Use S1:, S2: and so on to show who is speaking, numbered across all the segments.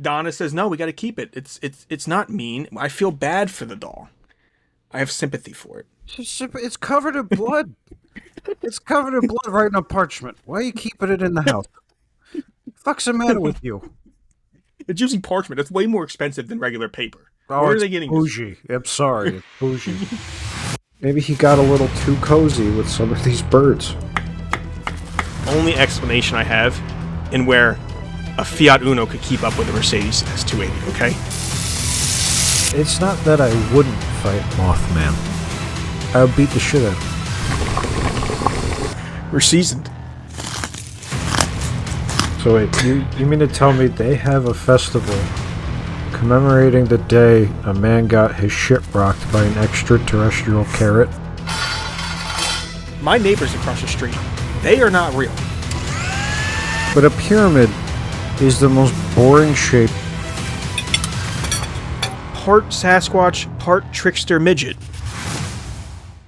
S1: Donna says, no, we got to keep it. It's not mean. I feel bad for the doll. I have sympathy for it.
S2: It's covered in blood. It's covered in blood right on parchment. Why are you keeping it in the house? Fuck's the matter with you?
S1: It's using parchment. That's way more expensive than regular paper.
S2: Oh,
S1: Where are
S2: it's
S1: they getting
S2: bougie. I'm sorry, it's bougie. Maybe he got a little too cozy with some of these birds.
S1: this? Only explanation I have in where a Fiat Uno could keep up with a Mercedes S280, okay?
S2: It's not that I wouldn't fight Mothman. I would beat the shit out of him.
S1: We're seasoned.
S2: So wait, you mean to tell me they have a festival commemorating the day a man got his shit rocked by an extraterrestrial carrot?
S1: My neighbors across the street, they are not real.
S2: But a pyramid is the most boring shape.
S1: Part Sasquatch, part trickster midget.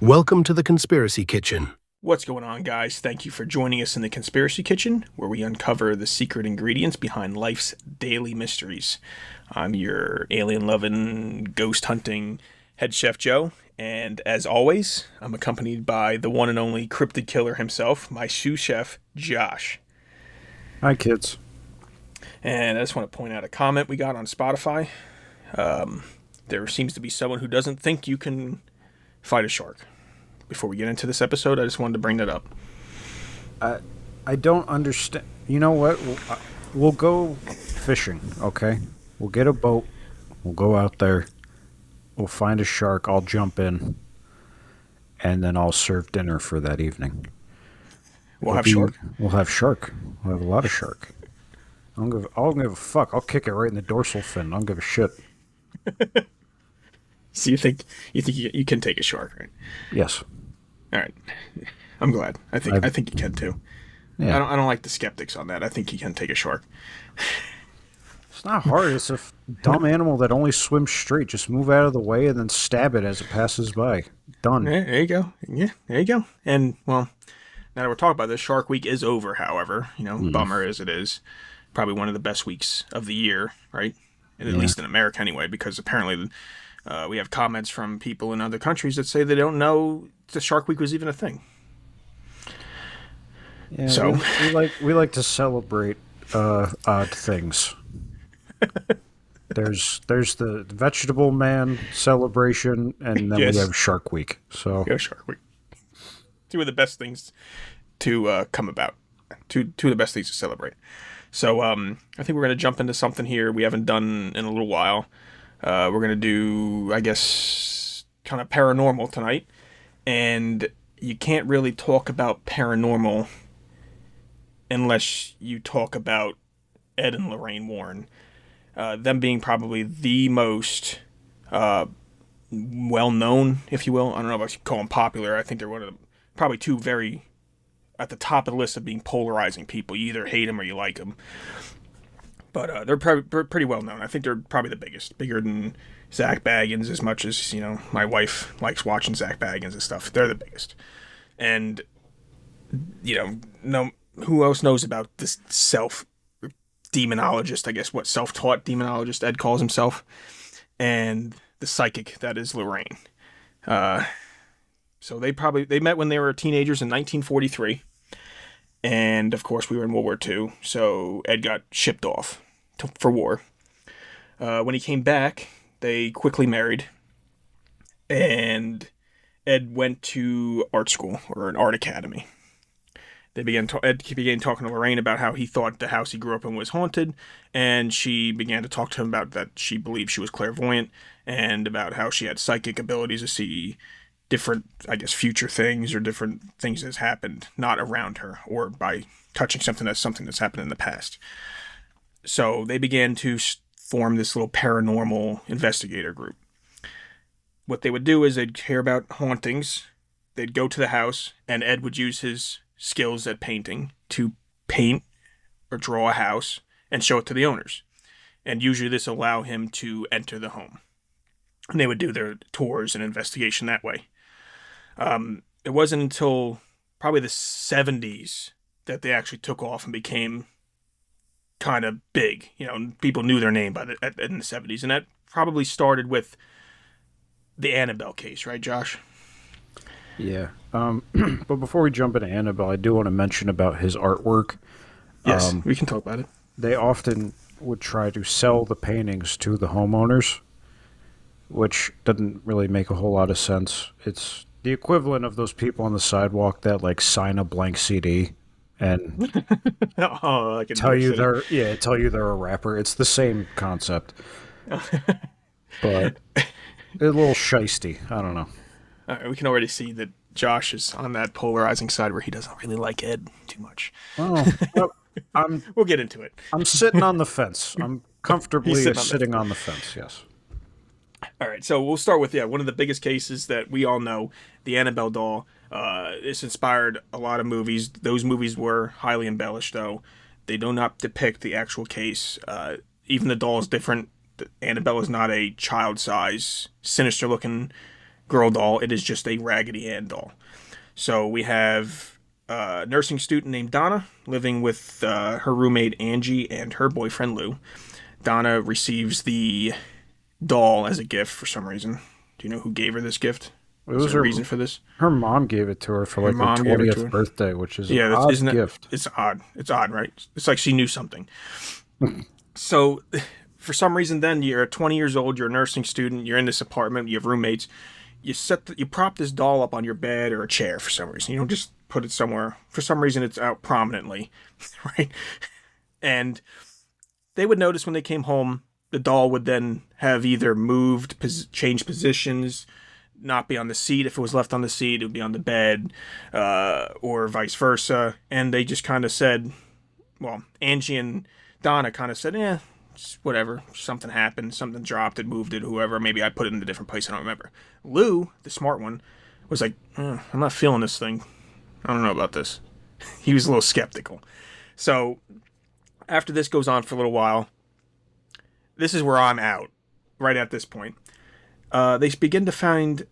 S3: Welcome to the Conspiracy Kitchen.
S1: What's going on, guys? Thank you for joining us in the Conspiracy Kitchen, where we uncover the secret ingredients behind life's daily mysteries. I'm your alien-loving, ghost-hunting head chef Joe, and as always, I'm accompanied by the one and only cryptid killer himself, my sous chef, Josh.
S2: Hi, kids.
S1: And I just want to point out a comment we got on Spotify. There seems to be someone who doesn't think you can fight a shark. Before we get into this episode, I just wanted to bring that up.
S2: I don't understand. You know what? We'll go fishing, okay? We'll get a boat. We'll go out there. We'll find a shark. I'll jump in. And then I'll serve dinner for that evening.
S1: We'll have shark?
S2: We'll have shark. We'll have a lot of shark. I don't give a fuck. I'll kick it right in the dorsal fin. I don't give a shit.
S1: So you think you can take a shark, right?
S2: Yes.
S1: All right. I'm glad. I think you can too.
S2: Yeah.
S1: I don't like the skeptics on that. I think you can take a shark.
S2: It's not hard. It's a dumb animal that only swims straight. Just move out of the way and then stab it as it passes by. Done.
S1: There you go. Yeah, there you go. And well, now that we're talking about this, Shark Week is over. However, bummer as it is, probably one of the best weeks of the year, right? At least in America, anyway, because apparently we have comments from people in other countries that say they don't know the Shark Week was even a thing.
S2: Yeah,
S1: so
S2: we like to celebrate odd things. There's the Vegetable Man celebration, and then we have Shark Week. So
S1: Shark Week. Two of the best things to come about. Two of the best things to celebrate. So I think we're going to jump into something here we haven't done in a little while. We're going to do, I guess, kind of paranormal tonight. And you can't really talk about paranormal unless you talk about Ed and Lorraine Warren. Them being probably the most well-known, if you will. I don't know if I should call them popular. I think they're one of the probably two very at the top of the list of being polarizing people. You either hate them or you like them. But they're pretty well known. I think they're probably the biggest, bigger than Zach Baggins. As much as my wife likes watching Zach Baggins and stuff. They're the biggest. And no, who else knows about this self-demonologist? I guess what self-taught demonologist Ed calls himself, and the psychic that is Lorraine. So they met when they were teenagers in 1943. And, of course, we were in World War II, so Ed got shipped off for war. When he came back, they quickly married, and Ed went to art school, or an art academy. Ed began talking to Lorraine about how he thought the house he grew up in was haunted, and she began to talk to him about that she believed she was clairvoyant, and about how she had psychic abilities to see different, I guess, future things or different things that's happened, not around her, or by touching something that's happened in the past. So they began to form this little paranormal investigator group. What they would do is they'd hear about hauntings, they'd go to the house, and Ed would use his skills at painting to paint or draw a house and show it to the owners. And usually this would allow him to enter the home. And they would do their tours and investigation that way. It wasn't until probably the 70s that they actually took off and became kind of big. You know, people knew their name in the 70s, and that probably started with the Annabelle case, right, Josh?
S2: Yeah. But before we jump into Annabelle, I do want to mention about his artwork.
S1: Yes, we can talk about it.
S2: They often would try to sell the paintings to the homeowners, which doesn't really make a whole lot of sense. It's the equivalent of those people on the sidewalk that like sign a blank CD and
S1: like
S2: tell you they're a rapper. It's the same concept, but they're a little shisty. I don't know.
S1: All right, we can already see that Josh is on that polarizing side where he doesn't really like Ed too much.
S2: Oh,
S1: we'll get into it.
S2: I'm sitting on the fence. I'm comfortably sitting on the fence. Yes.
S1: All right, so we'll start with one of the biggest cases that we all know, the Annabelle doll. This inspired a lot of movies. Those movies were highly embellished, though. They do not depict the actual case. Even the doll is different. Annabelle is not a child-size, sinister-looking girl doll. It is just a Raggedy Ann doll. So we have a nursing student named Donna living with her roommate Angie and her boyfriend Lou. Donna receives the doll as a gift for some reason. Do you know who gave her this gift? Was there a reason for this?
S2: Her mom gave it to her for like her 20th birthday, which is an odd gift.
S1: It's odd. It's odd, right? It's like she knew something. So, for some reason, then you're 20 years old. You're a nursing student. You're in this apartment. You have roommates. You prop this doll up on your bed or a chair for some reason. You don't just put it somewhere. For some reason, it's out prominently, right? And they would notice when they came home, the doll would then have either moved, changed positions, not be on the seat. If it was left on the seat, it would be on the bed, or vice versa. And they just kind of said, well, Angie and Donna kind of said, whatever, something happened, something dropped it, moved it, whoever, maybe I put it in a different place, I don't remember. Lou, the smart one, was like, I'm not feeling this thing. I don't know about this. He was a little skeptical. So, after this goes on for a little while, this is where I'm out, right at this point. They begin to find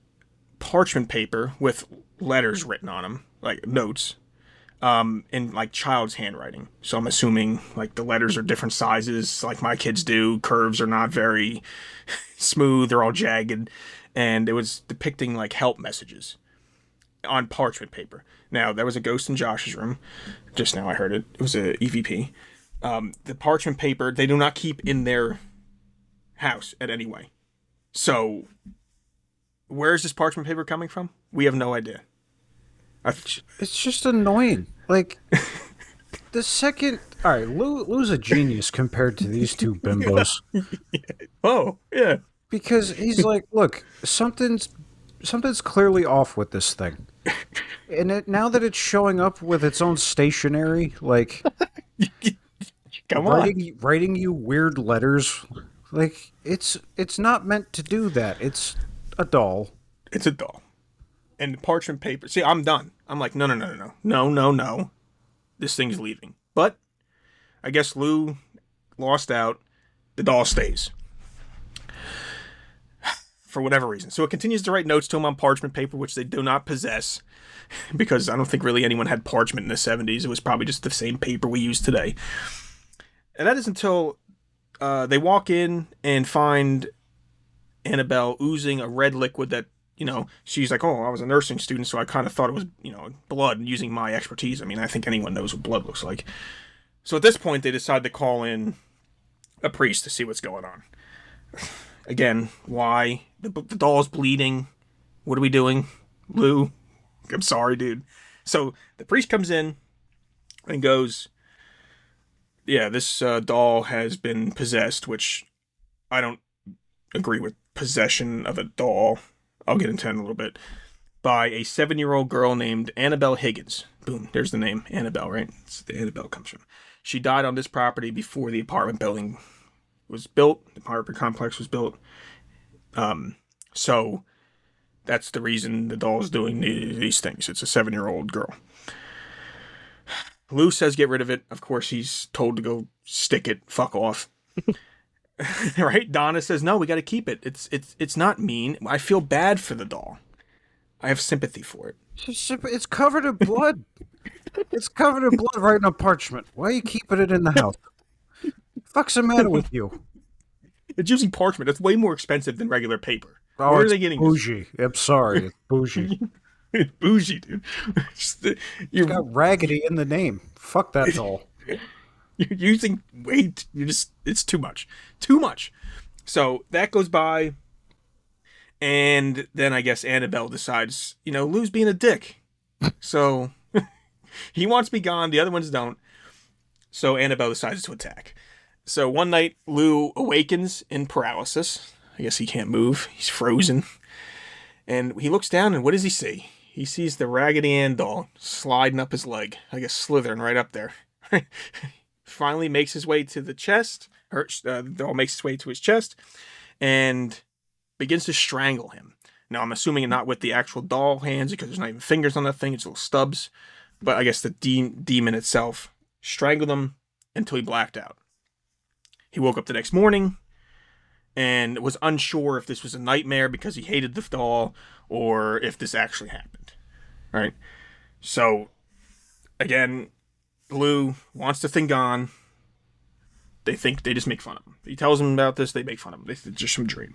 S1: parchment paper with letters written on them, like notes, in like child's handwriting. So I'm assuming like the letters are different sizes, like my kids do. Curves are not very smooth; they're all jagged, and it was depicting like help messages on parchment paper. Now there was a ghost in Josh's room. Just now I heard it. It was a EVP. The parchment paper they do not keep in their house at any way. So where is this parchment paper coming from? We have no idea.
S2: It's just annoying. Like, the second... All right, Lou's a genius compared to these two bimbos.
S1: Oh, yeah.
S2: Because he's like, look, something's clearly off with this thing. And now that it's showing up with its own stationery, like...
S1: Come on.
S2: Writing you weird letters... Like, it's not meant to do that. It's a doll.
S1: It's a doll. And parchment paper. See, I'm done. I'm like, no. This thing's leaving. But I guess Lou lost out. The doll stays. For whatever reason. So it continues to write notes to him on parchment paper, which they do not possess. Because I don't think really anyone had parchment in the 70s. It was probably just the same paper we use today. And that is until... they walk in and find Annabelle oozing a red liquid that, she's like, I was a nursing student, so I kind of thought it was, blood, using my expertise. I mean, I think anyone knows what blood looks like. So at this point, they decide to call in a priest to see what's going on. Again, why? The doll's bleeding. What are we doing? Lou, I'm sorry, dude. So the priest comes in and goes... Yeah, this doll has been possessed, which I don't agree with possession of a doll. I'll get into it in a little bit. By a 7-year-old girl named Annabelle Higgins. Boom, there's the name. Annabelle, right? It's the Annabelle comes from. She died on this property before the apartment building was built. The apartment complex was built. So that's the reason the doll's doing these things. It's a 7-year-old girl. Lou says get rid of it. Of course, he's told to go stick it. Fuck off. Right? Donna says, no, we got to keep it. It's not mean. I feel bad for the doll. I have sympathy for it.
S2: It's covered in blood. It's covered in blood right in a parchment. Why are you keeping it in the house? Fuck's the matter with you?
S1: It's using parchment. That's way more expensive than regular paper.
S2: Oh,
S1: Where are
S2: it's
S1: they getting
S2: bougie. I'm sorry, it's bougie.
S1: this? Bougie, dude.
S2: It's got raggedy in the name. Fuck that doll.
S1: You're using weight. It's too much. Too much. So that goes by. And then I guess Annabelle decides, Lou's being a dick. So he wants to be gone. The other ones don't. So Annabelle decides to attack. So one night, Lou awakens in paralysis. I guess he can't move. He's frozen. And he looks down, and what does he see? He sees the Raggedy Ann doll sliding up his leg. I guess slithering right up there. Finally makes his way to the chest. The doll makes its way to his chest. And begins to strangle him. Now, I'm assuming not with the actual doll hands, because there's not even fingers on that thing. It's little stubs. But I guess the demon itself strangled him until he blacked out. He woke up the next morning and was unsure if this was a nightmare because he hated the doll or if this actually happened. Right? So, again, Lou wants the thing gone. They just make fun of him. He tells them about this, they make fun of him. It's just some dream.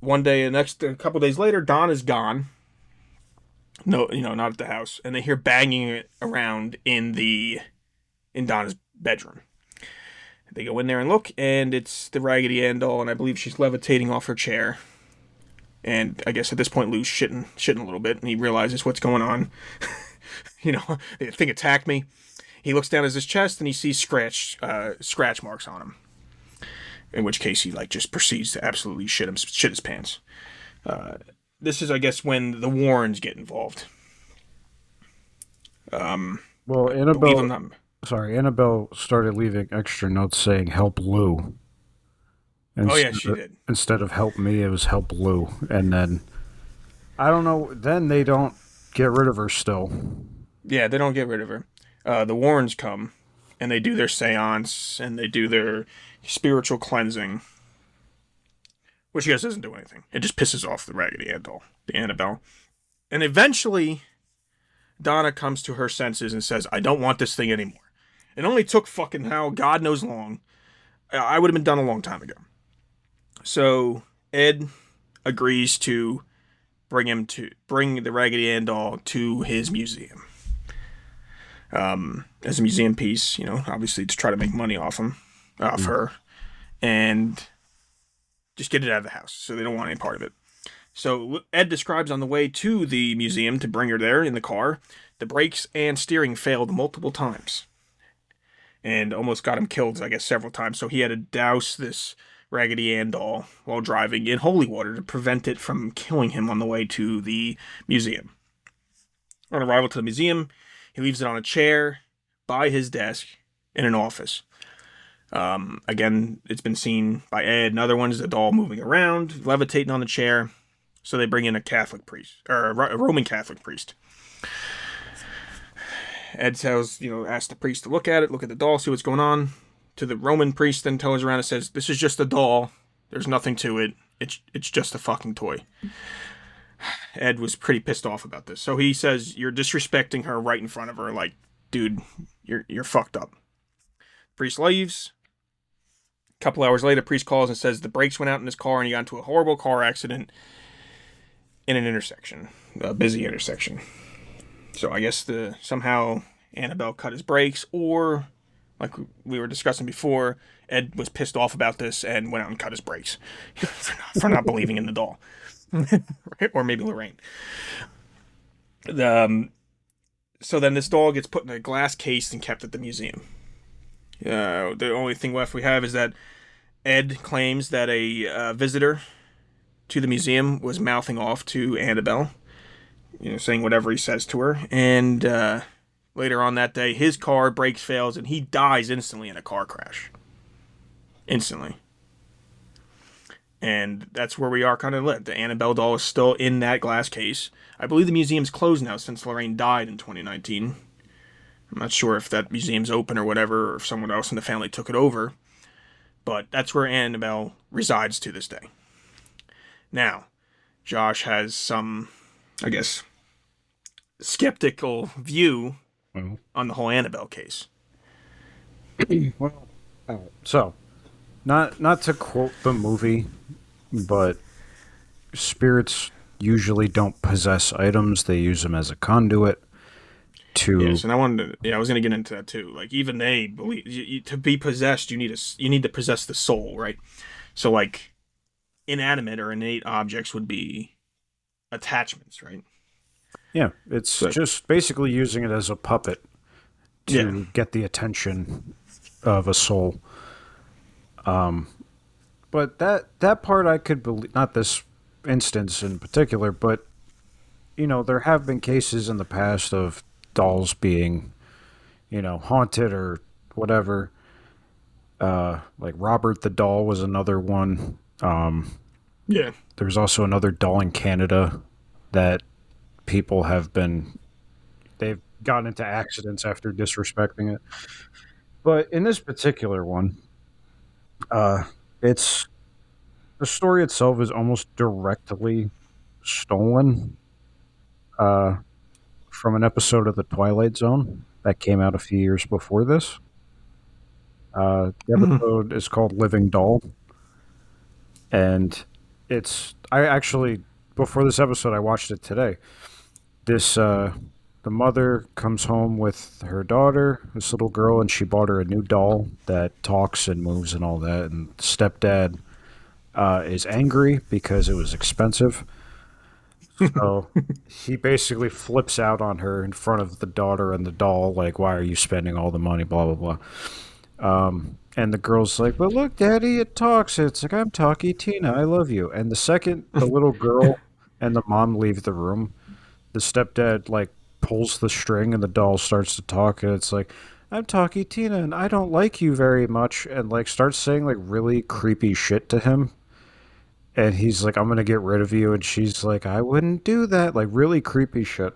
S1: One day, a couple days later, Don is gone. No, not at the house. And they hear banging around in Donna's bedroom. They go in there and look, and it's the Raggedy Ann doll, and I believe she's levitating off her chair. And I guess at this point, Lou's shitting a little bit, and he realizes what's going on. The thing attacked me. He looks down at his chest, and he sees scratch marks on him. In which case, he just proceeds to absolutely shit his pants. This is, I guess, when the Warrens get involved.
S2: Well, Annabelle started leaving extra notes saying "Help Lou."
S1: She did.
S2: Instead of "Help me," it was "Help Lou," and then I don't know. Then they don't get rid of her still.
S1: Yeah, they don't get rid of her. The Warrens come, and they do their seance, and they do their spiritual cleansing, which I guess doesn't do anything. It just pisses off the Raggedy Ann doll, the Annabelle. And eventually, Donna comes to her senses and says, I don't want this thing anymore. It only took fucking God knows long. I would have been done a long time ago. So, Ed agrees to bring the Raggedy Ann doll to his museum. As a museum piece, obviously to try to make money off her, and just get it out of the house. So they don't want any part of it. So Ed describes on the way to the museum to bring her there in the car, the brakes and steering failed multiple times. And almost got him killed, I guess, several times. So he had to douse this Raggedy Ann doll while driving in holy water to prevent it from killing him on the way to the museum. On arrival to the museum, he leaves it on a chair by his desk in an office. Again, it's been seen by Ed and other ones, the doll moving around, levitating on the chair. So they bring in a Catholic priest, or a Roman Catholic priest. Ed asks the priest to look at the doll, see what's going on. To the Roman priest, then tells around and says, this is just a doll. There's nothing to it. It's just a fucking toy. Ed was pretty pissed off about this. So he says, you're disrespecting her right in front of her. Like, dude, you're fucked up. Priest leaves. A couple hours later, priest calls and says the brakes went out in his car and he got into a horrible car accident in an intersection, a busy intersection. So I guess somehow Annabelle cut his brakes, or like we were discussing before, Ed was pissed off about this and went out and cut his brakes for not believing in the doll. Or maybe Lorraine. So then this doll gets put in a glass case and kept at the museum. The only thing left we have is that Ed claims that a visitor to the museum was mouthing off to Annabelle, saying whatever he says to her. And later on that day, his car brakes fails and he dies instantly in a car crash. Instantly. And that's where we are kind of lit. The Annabelle doll is still in that glass case. I believe the museum's closed now since Lorraine died in 2019. I'm not sure if that museum's open or whatever, or if someone else in the family took it over. But that's where Annabelle resides to this day. Now, Josh has some, I guess, skeptical view on the whole Annabelle case.
S2: Well, so not to quote the movie, but spirits usually don't possess items; they use them as a conduit
S1: Yes,
S2: to.
S1: and I wanted to. Yeah, I was going to get into that too. Like even they believe to be possessed, you need to possess the soul, right? So like inanimate or innate objects would be attachments, right?
S2: Yeah, it's
S1: So
S2: just basically using it as a puppet
S1: yeah,
S2: to get the attention of a soul. But that part I could believe, not this instance in particular, but there have been cases in the past of dolls being, haunted or whatever. Like Robert the doll was another one.
S1: yeah.
S2: There's also another doll in Canada that people have been they've gotten into accidents after disrespecting it. But in this particular one, it's the story itself is almost directly stolen uh, from an episode of The Twilight Zone that came out a few years before this. The episode is called Living Doll, and I actually before this episode I watched it today. This the mother comes home with her daughter, this little girl, and she bought her a new doll that talks and moves and all that. And stepdad is angry because it was expensive. So he basically flips out on her in front of the daughter and the doll, like, "Why are you spending all the money?" Blah blah blah. And the girl's like, "But look, Daddy, it talks." It's like, "I'm talkie Tina, I love you." And the second the little girl and the mom leave the room, the stepdad like pulls the string and the doll starts to talk, and it's like, "I'm talkie Tina and I don't like you very much," and like starts saying like really creepy shit to him. And he's like, "I'm gonna get rid of you," and she's like, "I wouldn't do that," like really creepy shit.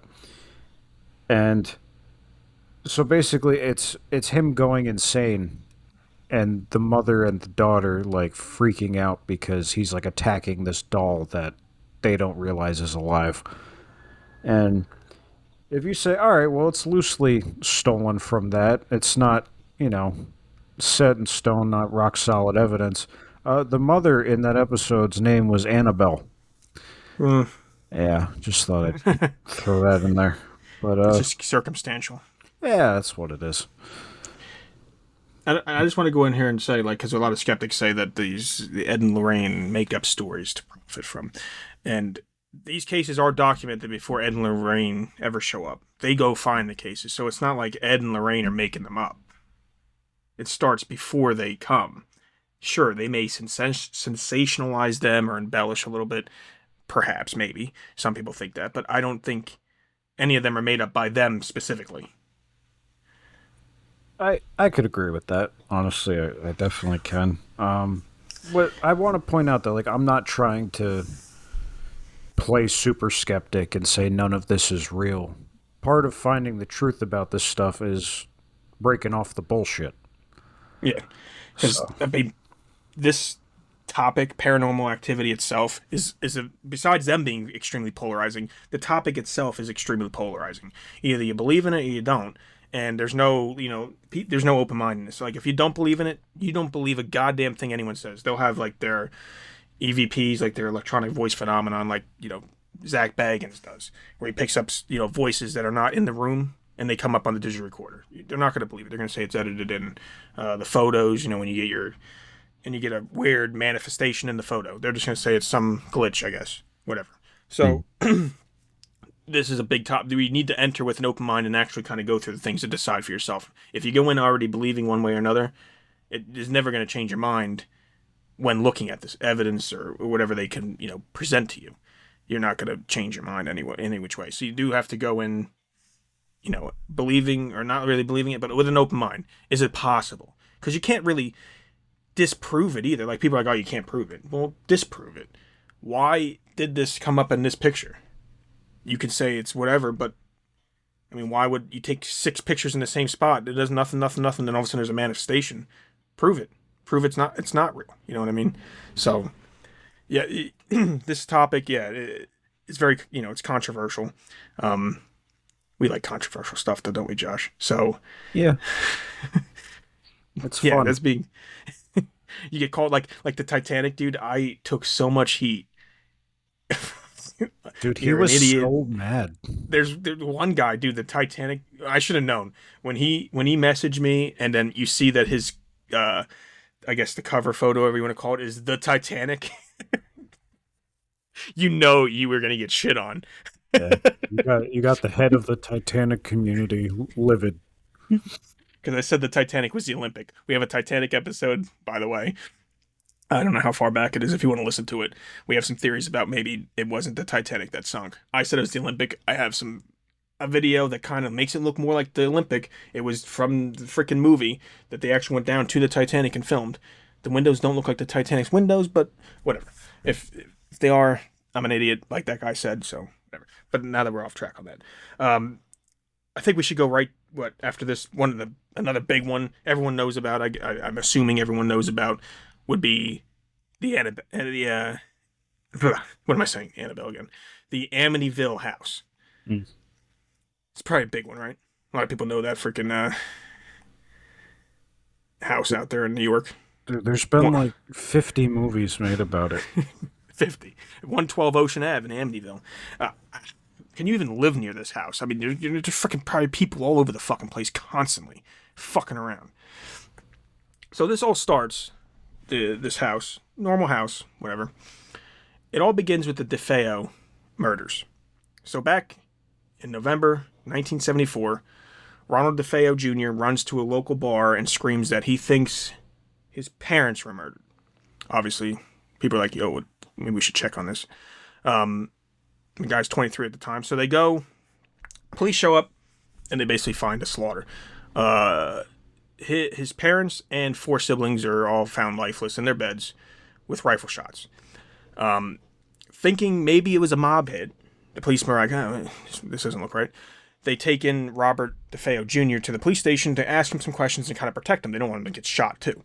S2: And so basically it's him going insane and the mother and the daughter like freaking out because he's like attacking this doll that they don't realize is alive. And if you say, all right, well, it's loosely stolen from that, it's not, you know, set in stone, not rock solid evidence. The mother in that episode's name was Annabelle.
S1: Mm.
S2: Yeah, just thought I'd throw that in there. But
S1: It's just circumstantial.
S2: yeah, that's what it is.
S1: I just want to go in here and say, like, because a lot of skeptics say that the Ed and Lorraine make up stories to profit from, and these cases are documented before Ed and Lorraine ever show up. They go find the cases, so it's not like Ed and Lorraine are making them up. It starts before they come. Sure, they may sensationalize them or embellish a little bit, perhaps, maybe. Some people think that, but I don't think any of them are made up by them specifically.
S2: I could agree with that. Honestly, I definitely can. What I want to point out though, like I'm not trying to play super skeptic and say none of this is real. Part of finding the truth about this stuff is breaking off the bullshit.
S1: Yeah, because
S2: So
S1: I mean, this topic, paranormal activity itself, besides them being extremely polarizing, the topic itself is extremely polarizing. Either you believe in it or you don't, and there's no, there's no open mindedness. Like if you don't believe in it, you don't believe a goddamn thing anyone says. They'll have like their EVPs, like their electronic voice phenomenon, like Zach Baggins does, where he picks up voices that are not in the room and they come up on the digital recorder. They're not going to believe it. They're going to say it's edited in. The photos, when you get a weird manifestation in the photo, they're just going to say it's some glitch, I guess, whatever. So this is a big top. We need to enter with an open mind and actually kind of go through the things to decide for yourself. If you go in already believing one way or another, it is never going to change your mind when looking at this evidence or whatever they can present to you. You're not going to change your mind any which way. So you do have to go in, believing or not really believing it, but with an open mind. Is it possible? Because you can't really disprove it either. Like people are like, oh, you can't prove it. Well, disprove it. Why did this come up in this picture? You could say it's whatever, but I mean, why would you take 6 pictures in the same spot? It does nothing, then all of a sudden there's a manifestation. Prove it. Prove it's not real. You know what I mean? So, yeah, this topic, yeah, it's very, it's controversial. We like controversial stuff, though, don't we, Josh? So,
S2: yeah, It's
S1: Yeah,
S2: fun.
S1: that's being. You get called like the Titanic, dude. I took so much heat.
S2: Dude, he
S1: You're an
S2: was
S1: idiot.
S2: so mad.
S1: There's one guy, dude. The Titanic. I should have known when he messaged me, and then you see that his, I guess the cover photo, whatever you want to call it, is the Titanic. You know you were gonna get shit on.
S2: Yeah. You got the head of the Titanic community livid.
S1: Because I said the Titanic was the Olympic. We have a Titanic episode, by the way. I don't know how far back it is if you want to listen to it. We have some theories about maybe it wasn't the Titanic that sunk. I said it was the Olympic. I have a video that kind of makes it look more like the Olympic. It was from the freaking movie that they actually went down to the Titanic and filmed. The windows don't look like the Titanic's windows, but whatever. If they are, I'm an idiot, like that guy said, so whatever. But now that we're off track on that. I think we should go right after this another big one everyone knows about. I'm assuming everyone knows about would be the what am I saying? Annabelle again. The Amityville house.
S2: Mm.
S1: It's probably a big one, right? A lot of people know that freaking house out there in New York.
S2: Dude, there's been like 50 movies made about it.
S1: 50. 112 Ocean Ave in Amityville. Can you even live near this house? I mean, there's freaking probably people all over the fucking place constantly fucking around. So this all starts, this house, normal house, whatever. It all begins with the DeFeo murders. So back in November 1974, Ronald DeFeo Jr. runs to a local bar and screams that he thinks his parents were murdered. Obviously, people are like, yo, maybe we should check on this. The guy's 23 at the time. So they go, police show up, and they basically find a slaughter. His parents and 4 siblings are all found lifeless in their beds with rifle shots. Thinking maybe it was a mob hit, the policemen are like, oh, this doesn't look right. They take in Robert DeFeo Jr. to the police station to ask him some questions and kind of protect him. They don't want him to get shot, too.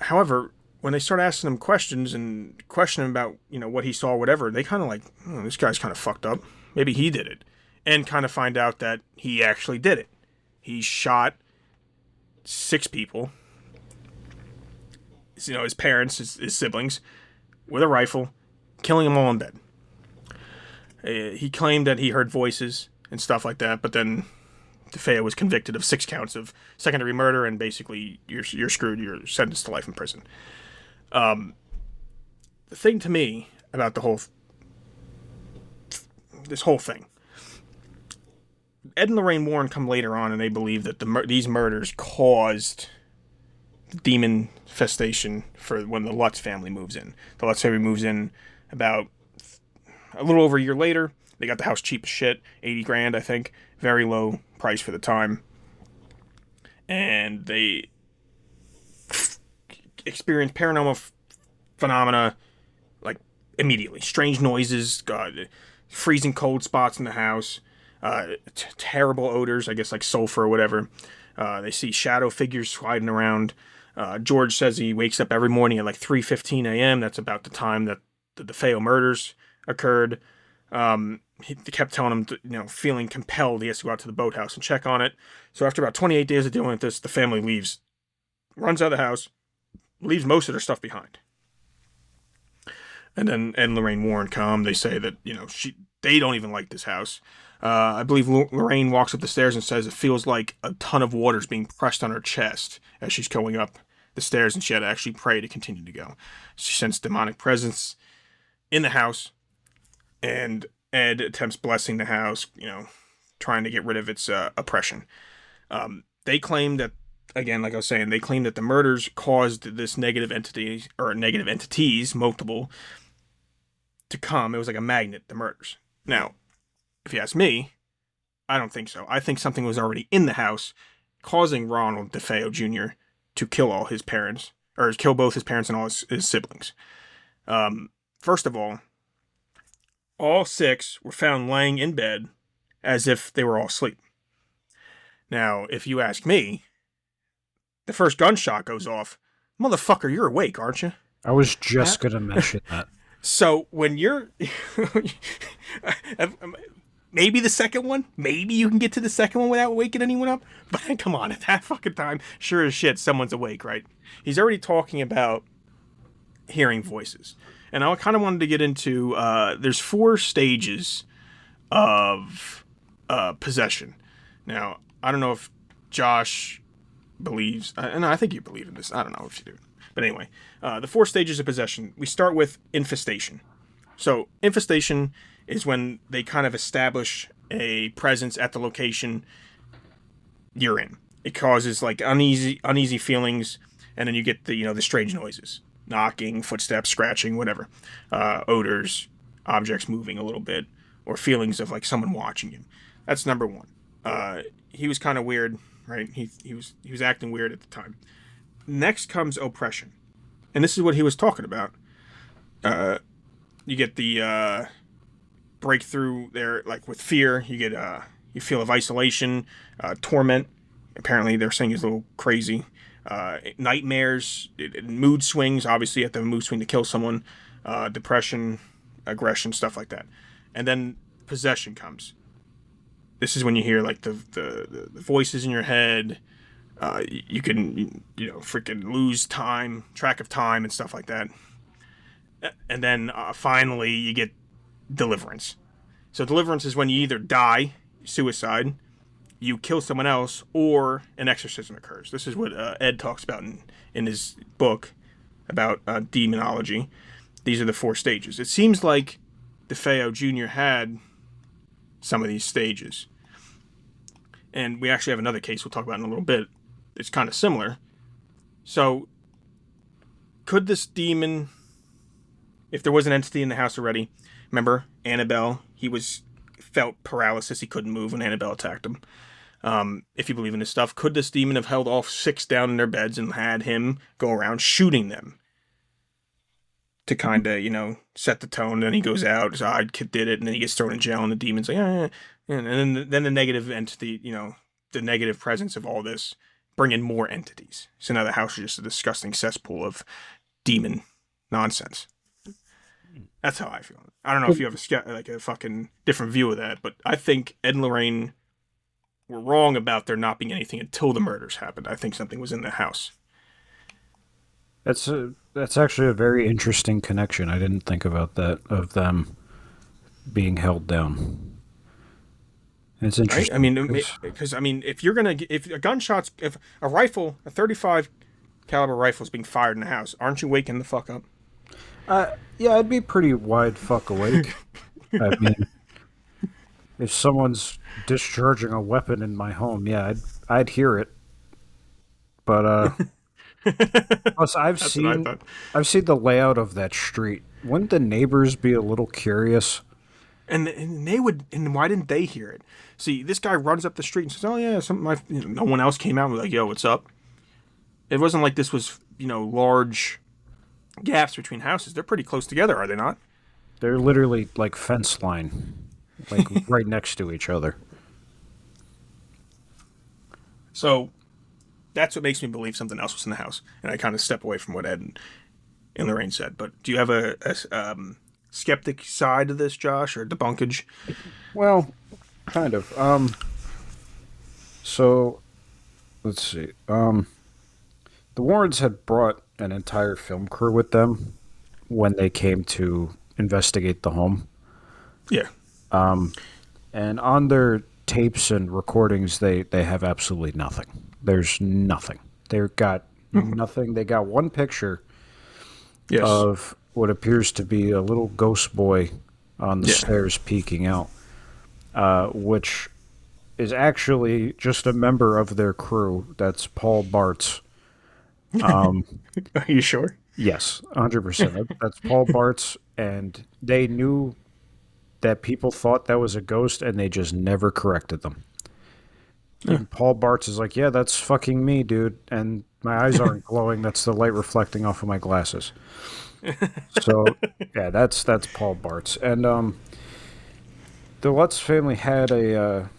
S1: However, when they start asking him questions and questioning about, what he saw, whatever, they kind of like, oh, this guy's kind of fucked up. Maybe he did it. And kind of find out that he actually did it. He shot 6 people, his parents, his siblings, with a rifle, killing them all in bed. He claimed that he heard voices and stuff like that, but then DeFeo was convicted of 6 counts of secondary murder, and basically you're screwed. You're sentenced to life in prison. The thing to me about this whole thing, Ed and Lorraine Warren come later on, and they believe that these murders caused the demon infestation for when the Lutz family moves in. The Lutz family moves in about a little over a year later. They got the house cheap as shit, $80,000, I think, very low price for the time, and they experienced paranormal phenomena like immediately. Strange noises, freezing cold spots in the house, terrible odors, I guess like sulfur or whatever. They see shadow figures sliding around. George says he wakes up every morning at like 3:15 a.m. That's about the time that the DeFeo murders occurred. He kept telling him, feeling compelled he has to go out to the boathouse and check on it. So after about 28 days of dealing with this, the family leaves, runs out of the house, leaves most of their stuff behind. And then Ed and Lorraine Warren come. They say that, they don't even like this house. I believe Lorraine walks up the stairs and says it feels like a ton of water is being pressed on her chest as she's going up the stairs, and she had to actually pray to continue to go. She sensed demonic presence in the house, and Ed attempts blessing the house, trying to get rid of its oppression. They claim that, again, like I was saying, they claim that the murders caused this negative entity, or negative entities, multiple, to come. It was like a magnet, the murders. Now, if you ask me, I don't think so. I think something was already in the house, causing Ronald DeFeo Jr. to kill all his parents, or kill both his parents and all his siblings. First of all 6 were found laying in bed as if they were all asleep. Now, if you ask me, the first gunshot goes off. Motherfucker, you're awake, aren't you?
S2: I was just going to mention that.
S1: So when you're... maybe the second one. Maybe you can get to the second one without waking anyone up. But come on, at that fucking time, sure as shit, someone's awake, right? He's already talking about hearing voices. And I kind of wanted to get into, there's 4 stages of possession. Now, I don't know if Josh believes, and I think you believe in this. I don't know if you do. But anyway, the 4 stages of possession. We start with infestation. So infestation is when they kind of establish a presence at the location you're in. It causes like uneasy feelings, and then you get the strange noises, knocking, footsteps, scratching, whatever, odors, objects moving a little bit, or feelings of like someone watching you. That's number 1. He was kind of weird, right? He was acting weird at the time. Next comes oppression, and this is what he was talking about. You get the breakthrough there, like with fear. You get you feel of isolation, torment. Apparently, they're saying he's a little crazy. Nightmares, mood swings. Obviously, you have to have a mood swing to kill someone. Depression, aggression, stuff like that. And then possession comes. This is when you hear like the voices in your head. You can freaking lose track of time and stuff like that. And then finally you get deliverance. So deliverance is when you either die, suicide, you kill someone else, or an exorcism occurs. This is what Ed talks about in his book about demonology. These are the 4 stages. It seems like DeFeo Jr. had some of these stages. And we actually have another case we'll talk about in a little bit. It's kind of similar. So, could this demon, if there was an entity in the house already, remember Annabelle, he felt paralysis, he couldn't move when Annabelle attacked him. If you believe in this stuff, could this demon have held all 6 down in their beds and had him go around shooting them? To kind of, set the tone. Then he goes out, his odd kid did it, and then he gets thrown in jail, and the demon's like, and then the negative entity, the negative presence of all this, bring in more entities. So now the house is just a disgusting cesspool of demon nonsense. That's how I feel. I don't know if you have a fucking different view of that, but I think Ed and Lorraine were wrong about there not being anything until the murders happened. I think something was in the house.
S2: That's actually a very interesting connection. I didn't think about that, of them being held down. It's interesting.
S1: Right? I mean, because if a rifle, a 35 caliber rifle is being fired in the house, aren't you waking the fuck up?
S2: Yeah, I'd be pretty wide fuck awake. I mean, if someone's discharging a weapon in my home, yeah, I'd hear it. But plus, I've seen the layout of that street. Wouldn't the neighbors be a little curious?
S1: And they would. And why didn't they hear it? See, this guy runs up the street and says, "Oh yeah, no one else came out and was like, yo, what's up?" It wasn't like this was large gaps between houses. They're pretty close together, are they not?
S2: They're literally like fence line, like right next to each other.
S1: So that's what makes me believe something else was in the house, and I kind of step away from what Ed and Lorraine said. But do you have a skeptic side to this, Josh, or debunkage?
S2: Well, kind of. So let's see. The Warrens had brought an entire film crew with them when they came to investigate the home.
S1: Yeah.
S2: And on their tapes and recordings, they have absolutely nothing. There's nothing. They've got nothing. They got one picture of what appears to be a little ghost boy on the stairs peeking out, which is actually just a member of their crew. That's Paul Bartz.
S1: Are you sure?
S2: Yes, 100%. That's Paul Bartz, and they knew that people thought that was a ghost, and they just never corrected them. And Paul Bartz is like, yeah, that's fucking me, dude, and my eyes aren't glowing. That's the light reflecting off of my glasses. So, yeah, that's Paul Bartz. And the Lutz family had a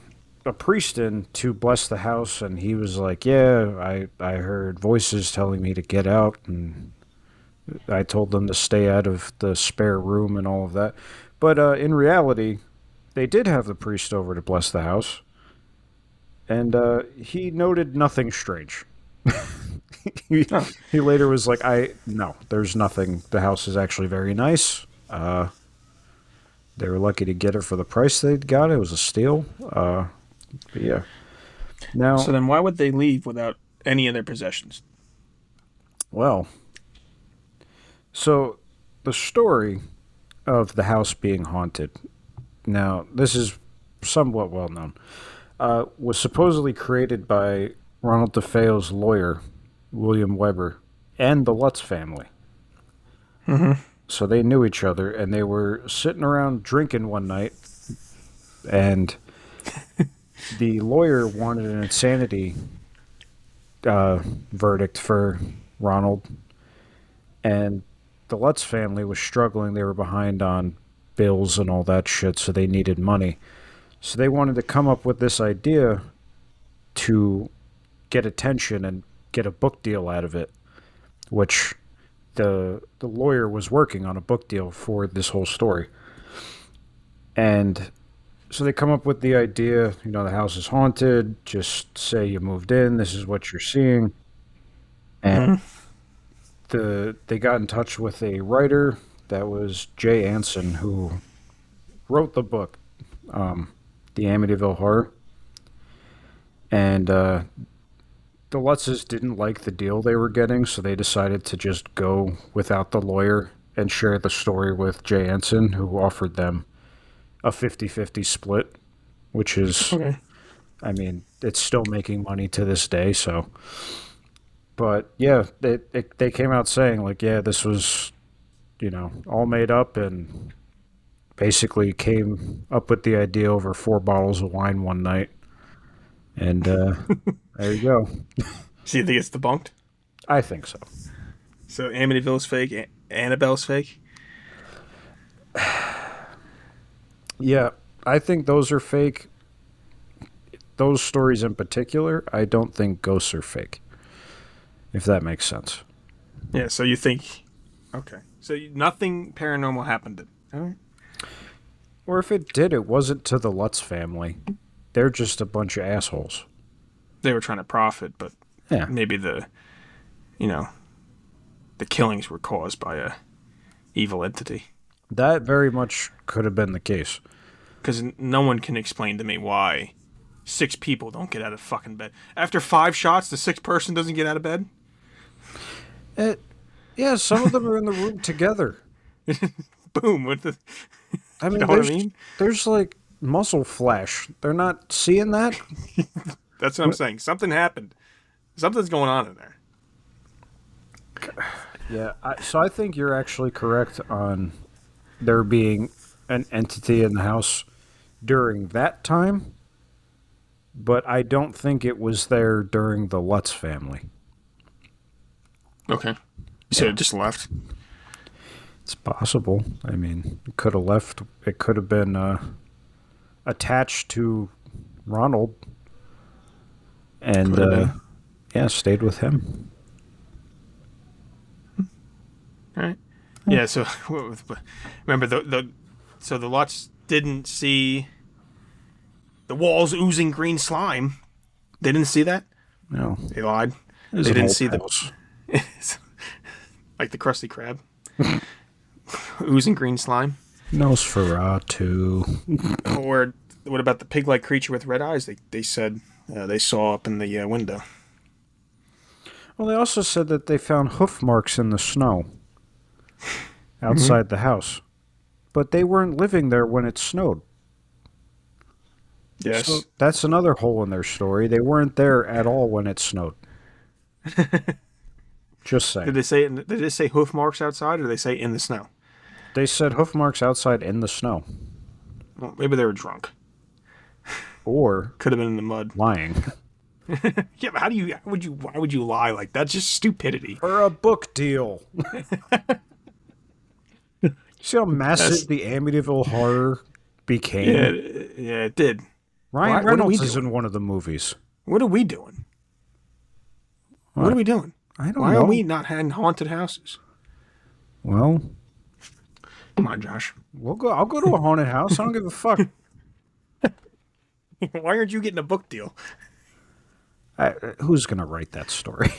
S2: priest in to bless the house, and he was like, yeah, I heard voices telling me to get out, and I told them to stay out of the spare room and all of that. But in reality, they did have the priest over to bless the house, and he noted nothing strange. He later was like, no, there's nothing. The house is actually very nice. They were lucky to get it for the price they got. It was a steal. But yeah. Now,
S1: So then why would they leave without any of their possessions?
S2: well, so the story of the house being haunted, now this is somewhat well known, was supposedly created by Ronald DeFeo's lawyer, William Weber, and the Lutz family.
S1: Mm-hmm.
S2: So they knew each other, and they were sitting around drinking one night, and the lawyer wanted an insanity verdict for Ronald, and the Lutz family was struggling. They were behind on bills and all that shit, so they needed money. So they wanted to come up with this idea to get attention and get a book deal out of it, which the lawyer was working on a book deal for this whole story. And so they come up with the idea, the house is haunted, just say you moved in, this is what you're seeing. And they got in touch with a writer that was Jay Anson, who wrote the book, The Amityville Horror. And the Lutzes didn't like the deal they were getting, so they decided to just go without the lawyer and share the story with Jay Anson, who offered them a 50-50 split, which is,
S1: Okay.
S2: I mean, it's still making money to this day, so. But, yeah, they came out saying, like, yeah, this was, all made up, and basically came up with the idea over 4 bottles of wine one night. And there you go.
S1: So you think it's debunked?
S2: I think so.
S1: So Amityville's fake, Annabelle's fake?
S2: Yeah, I think those are fake. Those stories in particular, I don't think ghosts are fake, if that makes sense.
S1: Yeah, so you think... Okay. So nothing paranormal happened. All right.
S2: Or if it did, it wasn't to the Lutz family. They're just a bunch of assholes.
S1: They were trying to profit, but
S2: Yeah.
S1: maybe the killings were caused by a evil entity.
S2: That very much could have been the case.
S1: Because no one can explain to me why 6 people don't get out of fucking bed. After 5 shots, the 6th person doesn't get out of bed?
S2: Yeah, some of them are in the room together.
S1: Boom. With the,
S2: I mean,
S1: you know what I mean?
S2: There's like muzzle flash. They're not seeing that?
S1: That's what I'm saying. Something happened. Something's going on in there.
S2: Yeah, so I think you're actually correct on there being an entity in the house during that time, but I don't think it was there during the Lutz family.
S1: Okay. You said it just left?
S2: It's possible. I mean, it could have left. It could have been attached to Ronald and stayed with him.
S1: All right. Yeah, so remember so the Lutz didn't see the walls oozing green slime. They didn't see that?
S2: No.
S1: They lied.
S2: It was
S1: They
S2: an
S1: didn't
S2: old
S1: see
S2: house.
S1: like the Krusty Krab. Oozing green slime.
S2: Nosferatu.
S1: Or what about the pig-like creature with red eyes? They said they saw up in the window.
S2: Well, they also said that they found hoof marks in the snow outside the house. But they weren't living there when it snowed.
S1: Yes.
S2: So that's another hole in their story. They weren't there at all when it snowed. Just saying.
S1: Did they say hoof marks outside, or did they say in the snow?
S2: They said hoof marks outside in the snow.
S1: Well, maybe they were drunk.
S2: Or
S1: Could have been in the mud.
S2: lying.
S1: Yeah, but why would you lie like that? That's just stupidity.
S2: For a book deal. See how massive the Amityville Horror became?
S1: Yeah, it did.
S2: Ryan
S1: What are we
S2: Reynolds is
S1: doing?
S2: in one of the movies.
S1: What are we doing? What are we doing?
S2: I don't
S1: Why
S2: know.
S1: are we not having haunted houses?
S2: Well,
S1: Come on, Josh.
S2: I'll go to a haunted house. I don't give a fuck.
S1: Why aren't you getting a book deal?
S2: Who's gonna write that story?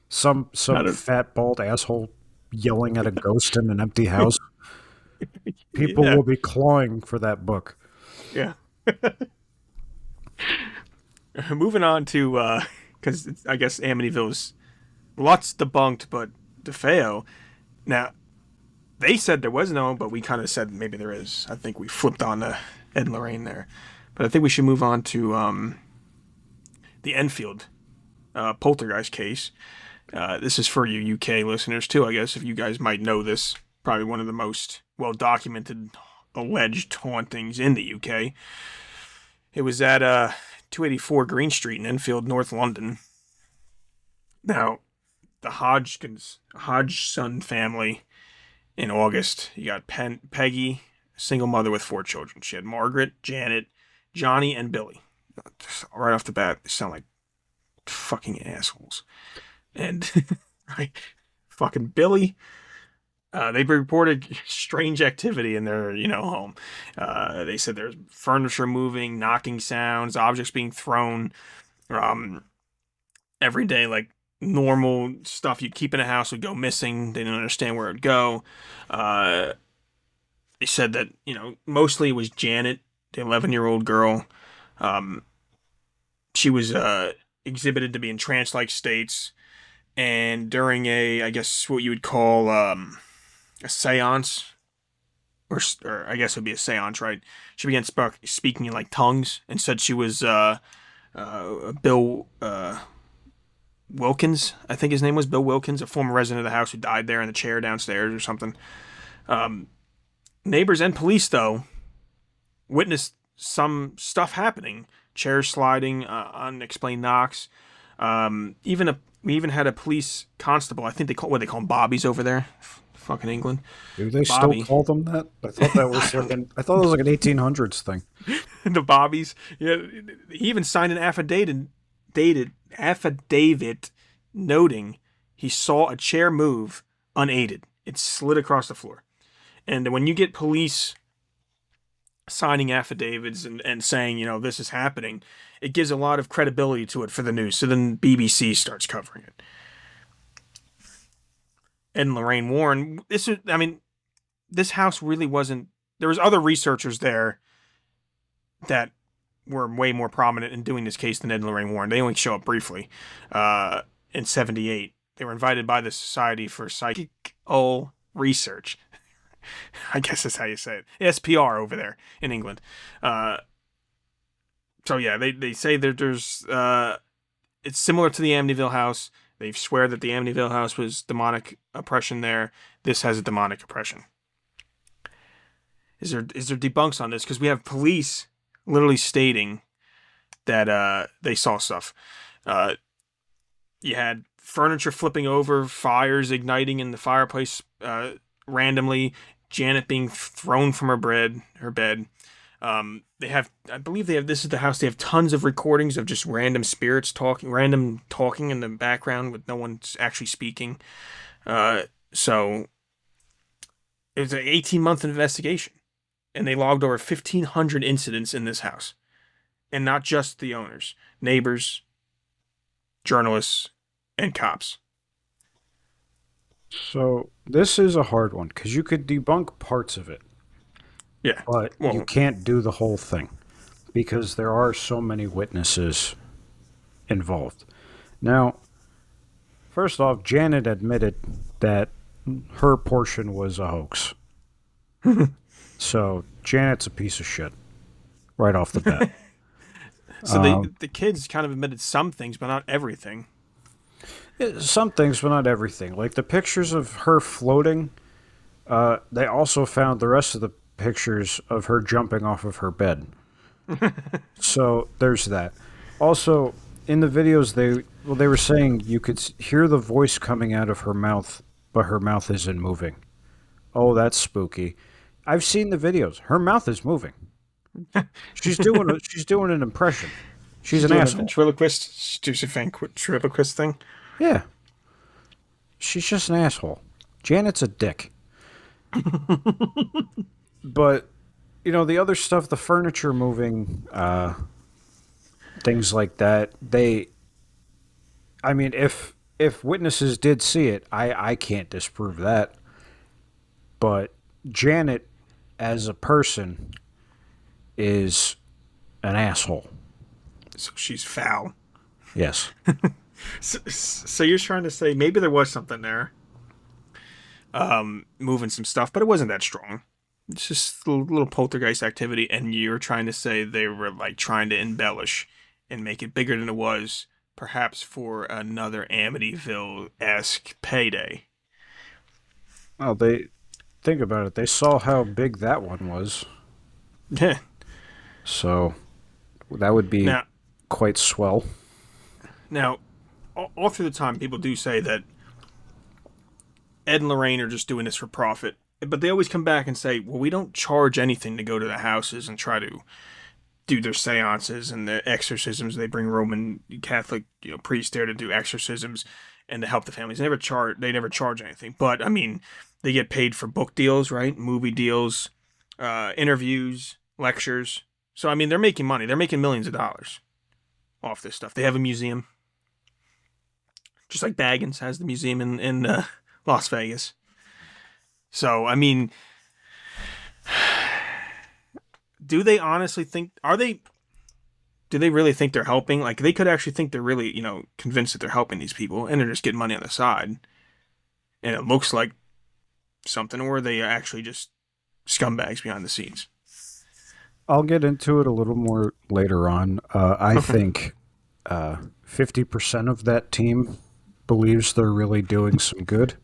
S2: Some fat bald asshole yelling at a ghost in an empty house. People
S1: Yeah.
S2: will be clawing for that book.
S1: Yeah. Moving on to, because I guess Amityville's lots debunked, but DeFeo. Now, they said there was no, but we kind of said maybe there is. I think we flipped on to Ed and Lorraine there. But I think we should move on to the Enfield poltergeist case. This is for you UK listeners, too, I guess, if you guys might know this. Probably one of the most well-documented alleged hauntings in the UK. It was at 284 Green Street in Enfield, North London. Now, the Hodgson family in August, you got Peggy, a single mother with 4 children. She had Margaret, Janet, Johnny, and Billy. Just right off the bat, they sound like fucking assholes. And right, fucking Billy. They reported strange activity in their, home. They said there's furniture moving, knocking sounds, objects being thrown. Every day, like normal stuff you'd keep in a house would go missing. They didn't understand where it'd go. They said that, mostly it was Janet, the 11-year-old girl. She was exhibited to be in trance-like states. And during I guess what you would call a seance, or I guess it would be a seance, right? She began speaking in like tongues and said she was Bill Wilkins, I think his name was Bill Wilkins, a former resident of the house who died there in the chair downstairs or something. Neighbors and police, though, witnessed some stuff happening. Chairs sliding, unexplained knocks. We even had a police constable. I think they call them bobbies over there, fucking England.
S2: Do they
S1: Bobby.
S2: still call them that? I thought that was like I thought it was like an 1800s thing.
S1: The bobbies. Yeah, he even signed an affidavit noting he saw a chair move unaided. It slid across the floor. And when you get police signing affidavits and saying, this is happening, it gives a lot of credibility to it for the news. So then BBC starts covering it. Ed and Lorraine Warren, this house really wasn't, there was other researchers there that were way more prominent in doing this case than Ed and Lorraine Warren. They only show up briefly. In 1978, they were invited by the Society for Psychical Research. I guess that's how you say it. SPR over there in England. So yeah, they say that there's it's similar to the Amityville house. They swear that the Amityville house was demonic oppression there. This has a demonic oppression. Is there debunks on this? Because we have police literally stating that they saw stuff. You had furniture flipping over, fires igniting in the fireplace randomly, Janet being thrown from her bed. I believe this is the house. They have tons of recordings of just random spirits talking in the background with no one actually speaking. So it was an 18-month investigation, and they logged over 1,500 incidents in this house, and not just the owners, neighbors, journalists, and cops.
S2: So this is a hard one because you could debunk parts of it.
S1: Yeah.
S2: But you can't do the whole thing because there are so many witnesses involved. Now, first off, Janet admitted that her portion was a hoax. So Janet's a piece of shit right off the bat.
S1: So the kids kind of admitted some things, but not everything.
S2: Some things, but not everything. Like the pictures of her floating, they also found the rest of the pictures of her jumping off of her bed. So there's that. Also, in the videos, they were saying you could hear the voice coming out of her mouth, but her mouth isn't moving. Oh, that's spooky. I've seen the videos. Her mouth is moving. She's doing an impression. She's an asshole.
S1: Ventriloquist thing.
S2: Yeah. She's just an asshole. Janet's a dick. But the other stuff, the furniture moving, things like that, I mean, if witnesses did see it, I can't disprove that. But Janet, as a person, is an asshole.
S1: So she's foul.
S2: Yes.
S1: So you're trying to say maybe there was something there, moving some stuff, but it wasn't that strong. It's just a little poltergeist activity, and you're trying to say they were like trying to embellish and make it bigger than it was, perhaps for another Amityville-esque payday.
S2: Well, they think about it. They saw how big that one was,
S1: Yeah.
S2: so that would be
S1: Now,
S2: quite swell.
S1: now, all through the time, people do say that Ed and Lorraine are just doing this for profit. But they always come back and say, well, we don't charge anything to go to the houses and try to do their seances and the exorcisms. They bring Roman Catholic priests there to do exorcisms and to help the families. They never charge anything. But, I mean, they get paid for book deals, right? Movie deals, interviews, lectures. So, I mean, they're making money. They're making millions of dollars off this stuff. They have a museum. Just like Baggins has the museum in Las Vegas. So, I mean, do they honestly think, do they really think they're helping? Like, they could actually think they're really, convinced that they're helping these people, and they're just getting money on the side. And it looks like something, or are they actually just scumbags behind the scenes?
S2: I'll get into it a little more later on. I think 50% of that team believes they're really doing some good.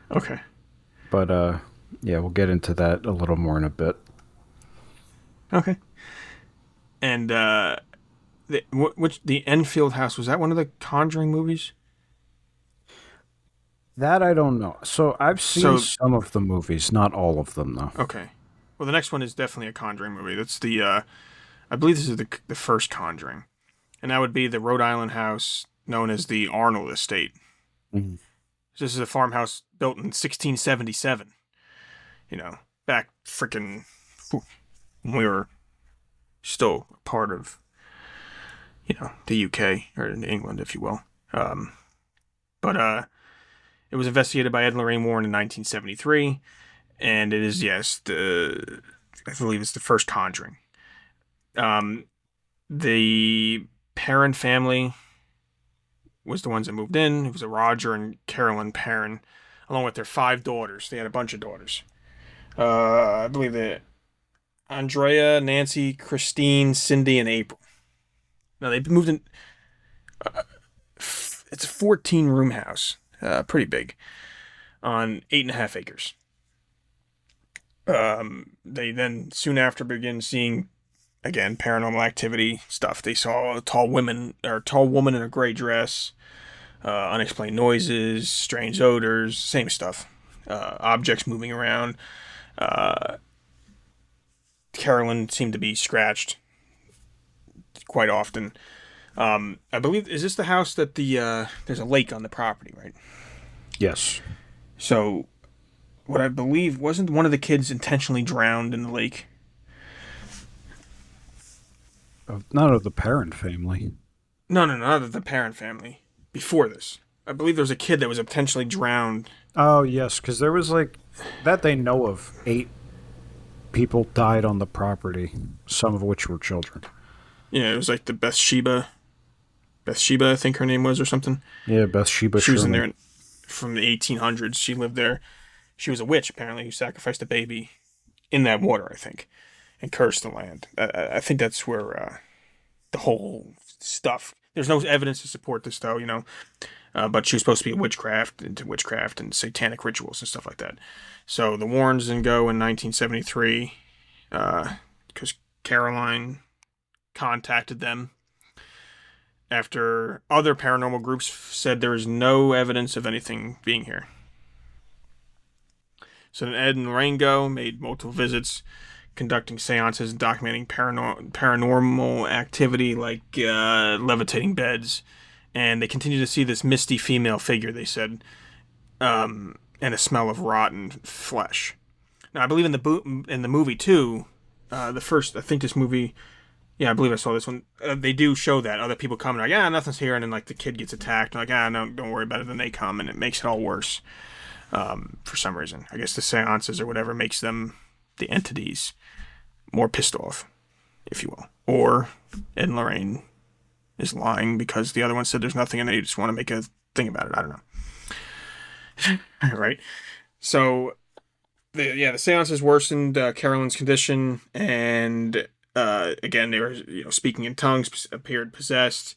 S1: Okay.
S2: But, yeah, we'll get into that a little more in a bit.
S1: Okay. And, the Enfield house, was that one of the Conjuring movies?
S2: That I don't know. So I've seen some of the movies, not all of them, though.
S1: Okay. Well, the next one is definitely a Conjuring movie. That's I believe this is the first Conjuring. And that would be the Rhode Island house known as the Arnold Estate.
S2: Mm-hmm.
S1: This is a farmhouse built in 1677. Back freaking when we were still part of, the UK, or England, if you will. But it was investigated by Ed and Lorraine Warren in 1973, and it is, yes, I believe it's the first Conjuring. The Perrin family was the ones that moved in. It was a Roger and Carolyn Perrin, along with their 5 daughters. They had a bunch of daughters. I believe that Andrea, Nancy, Christine, Cindy, and April. Now, they moved in. It's a 14-room house. Pretty big. On 8.5 acres. They then, soon after, began seeing, again, paranormal activity stuff. They saw a tall woman in a gray dress, unexplained noises, strange odors, same stuff. Objects moving around. Carolyn seemed to be scratched quite often. I believe, is this the house that there's a lake on the property, right?
S2: Yes.
S1: So, what I believe, wasn't one of the kids intentionally drowned in the lake?
S2: Not of the Perrin family.
S1: No, not of the Perrin family. Before this. I believe there was a kid that was potentially drowned.
S2: Oh, yes, because there was, that they know of, 8 people died on the property, some of which were children.
S1: Yeah, it was like the Bathsheba, I think her name was, or something.
S2: Yeah, Bathsheba.
S1: She was in there from the 1800s. She lived there. She was a witch, apparently, who sacrificed a baby in that water, I think, and cursed the land. I think that's where the whole stuff. There's no evidence to support this, though, but she was supposed to be into witchcraft and satanic rituals and stuff like that. So the Warrens then go in 1973 because Caroline contacted them after other paranormal groups said there is no evidence of anything being here. So then Ed and Lorraine made multiple visits, conducting seances and documenting paranormal activity like levitating beds. And they continue to see this misty female figure, they said, and a smell of rotten flesh. Now, I believe in the movie, too, the first, I think this movie, yeah, I believe I saw this one. They do show that other people come and like, nothing's here, and then like the kid gets attacked, and like, no, don't worry about it. Then they come, and it makes it all worse. For some reason, I guess the seances or whatever makes them, the entities, more pissed off, if you will, or Ed and Lorraine is lying because the other one said there's nothing, and they just want to make a thing about it. I don't know. Right? So, the seances worsened Carolyn's condition, and again, they were speaking in tongues, appeared possessed,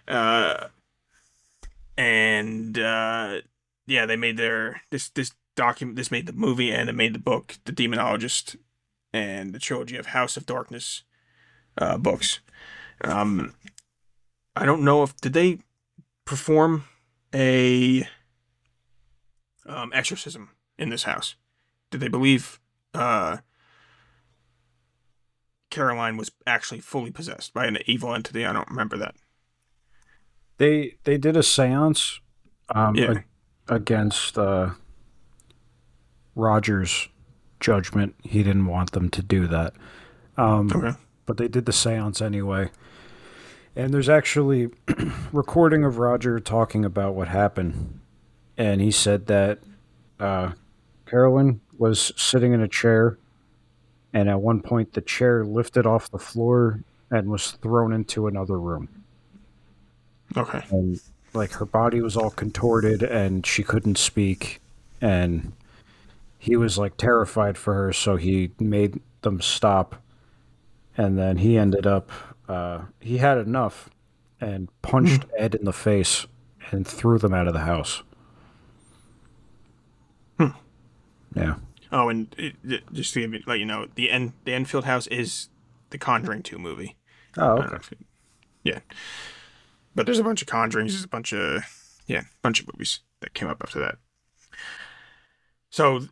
S1: and they made this document. This made the movie, and it made the book, The Demonologist, and the trilogy of House of Darkness books. I don't know did they perform a exorcism in this house? Did they believe Caroline was actually fully possessed by an evil entity? I don't remember that.
S2: They did a seance against Roger's judgment. He didn't want them to do that.
S1: Okay.
S2: But they did the seance anyway. And there's actually recording of Roger talking about what happened. And he said that Carolyn was sitting in a chair, and at one point the chair lifted off the floor and was thrown into another room.
S1: Okay.
S2: And like her body was all contorted and she couldn't speak, and he was like terrified for her, so he made them stop. And then he ended up he had enough and punched Ed in the face and threw them out of the house. Yeah.
S1: Oh, and just to let you know, the Enfield house is the Conjuring 2 movie.
S2: Oh, okay.
S1: Yeah. But there's a bunch of Conjurings. There's a bunch of movies that came up after that. So,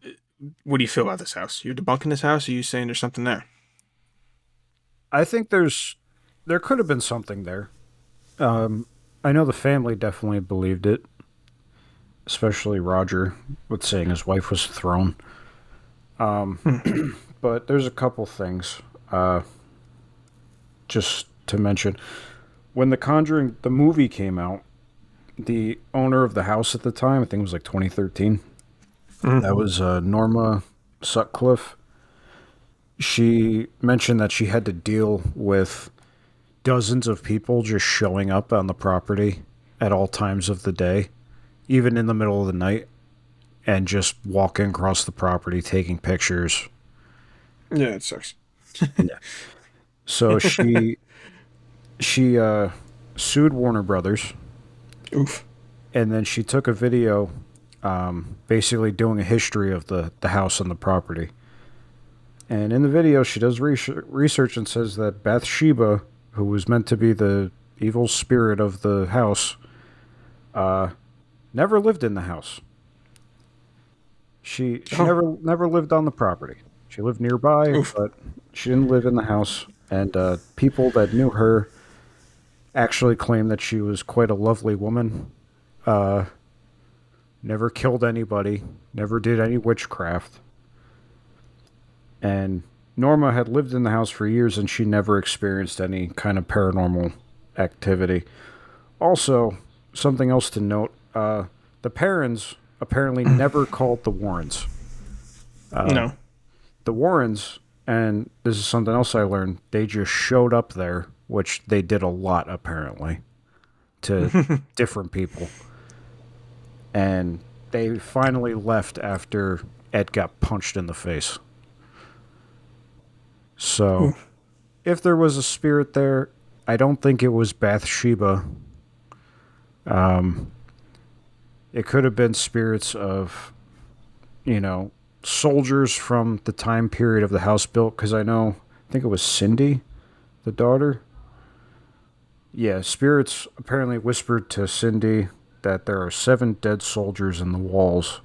S1: what do you feel about this house? You're debunking this house, or are you saying there's something there?
S2: I think there could have been something there. I know the family definitely believed it, especially Roger, with saying his wife was thrown. But there's a couple things just to mention. When The Conjuring, the movie came out, the owner of the house at the time, I think it was like 2013, that was Norma Sutcliffe. She mentioned that she had to deal with dozens of people just showing up on the property at all times of the day, even in the middle of the night, and just walking across the property, taking pictures.
S1: Yeah, it sucks.
S2: Yeah. So she sued Warner Brothers.
S1: Oof.
S2: And then she took a video basically doing a history of the house and the property. And in the video, she does research and says that Bathsheba, who was meant to be the evil spirit of the house, never lived in the house. She never lived on the property. She lived nearby,
S1: Oof.
S2: but she didn't live in the house. And people that knew her actually claim that she was quite a lovely woman. Never killed anybody. Never did any witchcraft. And Norma had lived in the house for years, and she never experienced any kind of paranormal activity. Also, something else to note, the parents apparently never called the Warrens.
S1: No.
S2: The Warrens, and this is something else I learned, they just showed up there, which they did a lot, apparently, to different people. And they finally left after Ed got punched in the face. So, if there was a spirit there, I don't think it was Bathsheba. It could have been spirits of, soldiers from the time period of the house built, because I think it was Cindy, the daughter. Yeah, spirits apparently whispered to Cindy that there are 7 dead soldiers in the walls.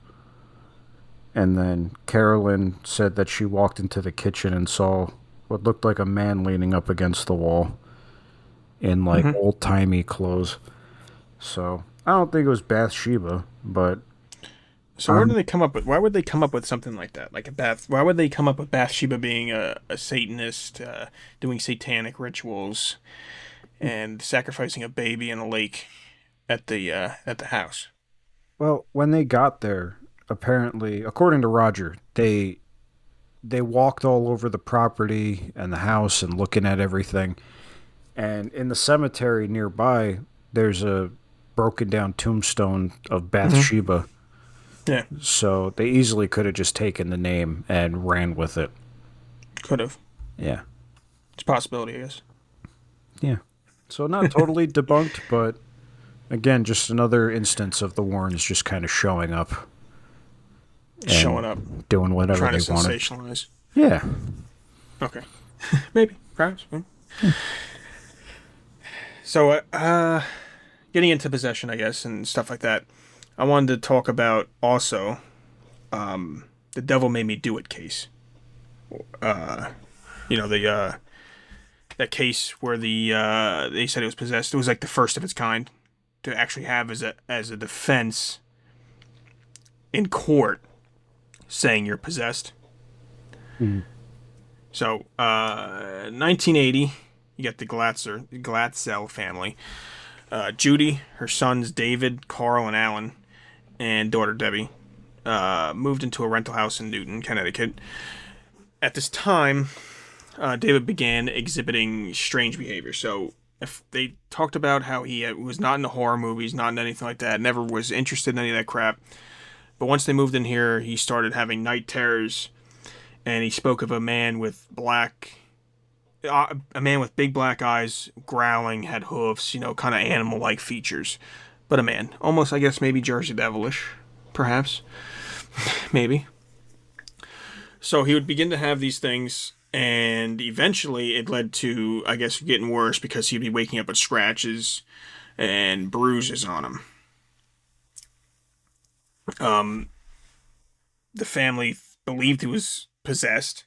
S2: And then Carolyn said that she walked into the kitchen and saw what looked like a man leaning up against the wall in old-timey clothes. So I don't think it was Bathsheba, but
S1: So where did they come up with? Why would they come up with something like that? Like a Bath? Why would they come up with Bathsheba being a Satanist, doing satanic rituals, and sacrificing a baby in a lake at the house?
S2: Well, when they got there, apparently, according to Roger, they walked all over the property and the house and looking at everything. And in the cemetery nearby, there's a broken down tombstone of Bathsheba.
S1: Yeah,
S2: So they easily could have just taken the name and ran with it.
S1: could have.
S2: Yeah.
S1: It's a possibility, I guess.
S2: Yeah. So not totally debunked, but again, just another instance of the Warrens just kind of showing up.
S1: Showing up,
S2: doing whatever
S1: trying
S2: they
S1: to
S2: wanted.
S1: sensationalize.
S2: Yeah.
S1: Okay, maybe, perhaps. So, getting into possession, I guess, and stuff like that. I wanted to talk about also the "Devil Made Me Do It" case. The that case where they said it was possessed. It was like the first of its kind to actually have as a defense in court, saying you're possessed. So, 1980, you get the Glatzel family. Judy, her sons David, Carl, and Alan, and daughter Debbie, moved into a rental house in Newton, Connecticut. At this time, David began exhibiting strange behavior. So, if they talked about how he was not into horror movies, not in anything like that, never was interested in any of that crap. But once they moved in here, he started having night terrors, and he spoke of a man with big black eyes, growling, had hoofs, kind of animal-like features. But a man. Almost, I guess, maybe Jersey Devilish. Perhaps. Maybe. So he would begin to have these things, and eventually it led to, I guess, getting worse because he'd be waking up with scratches and bruises on him. The family believed he was possessed,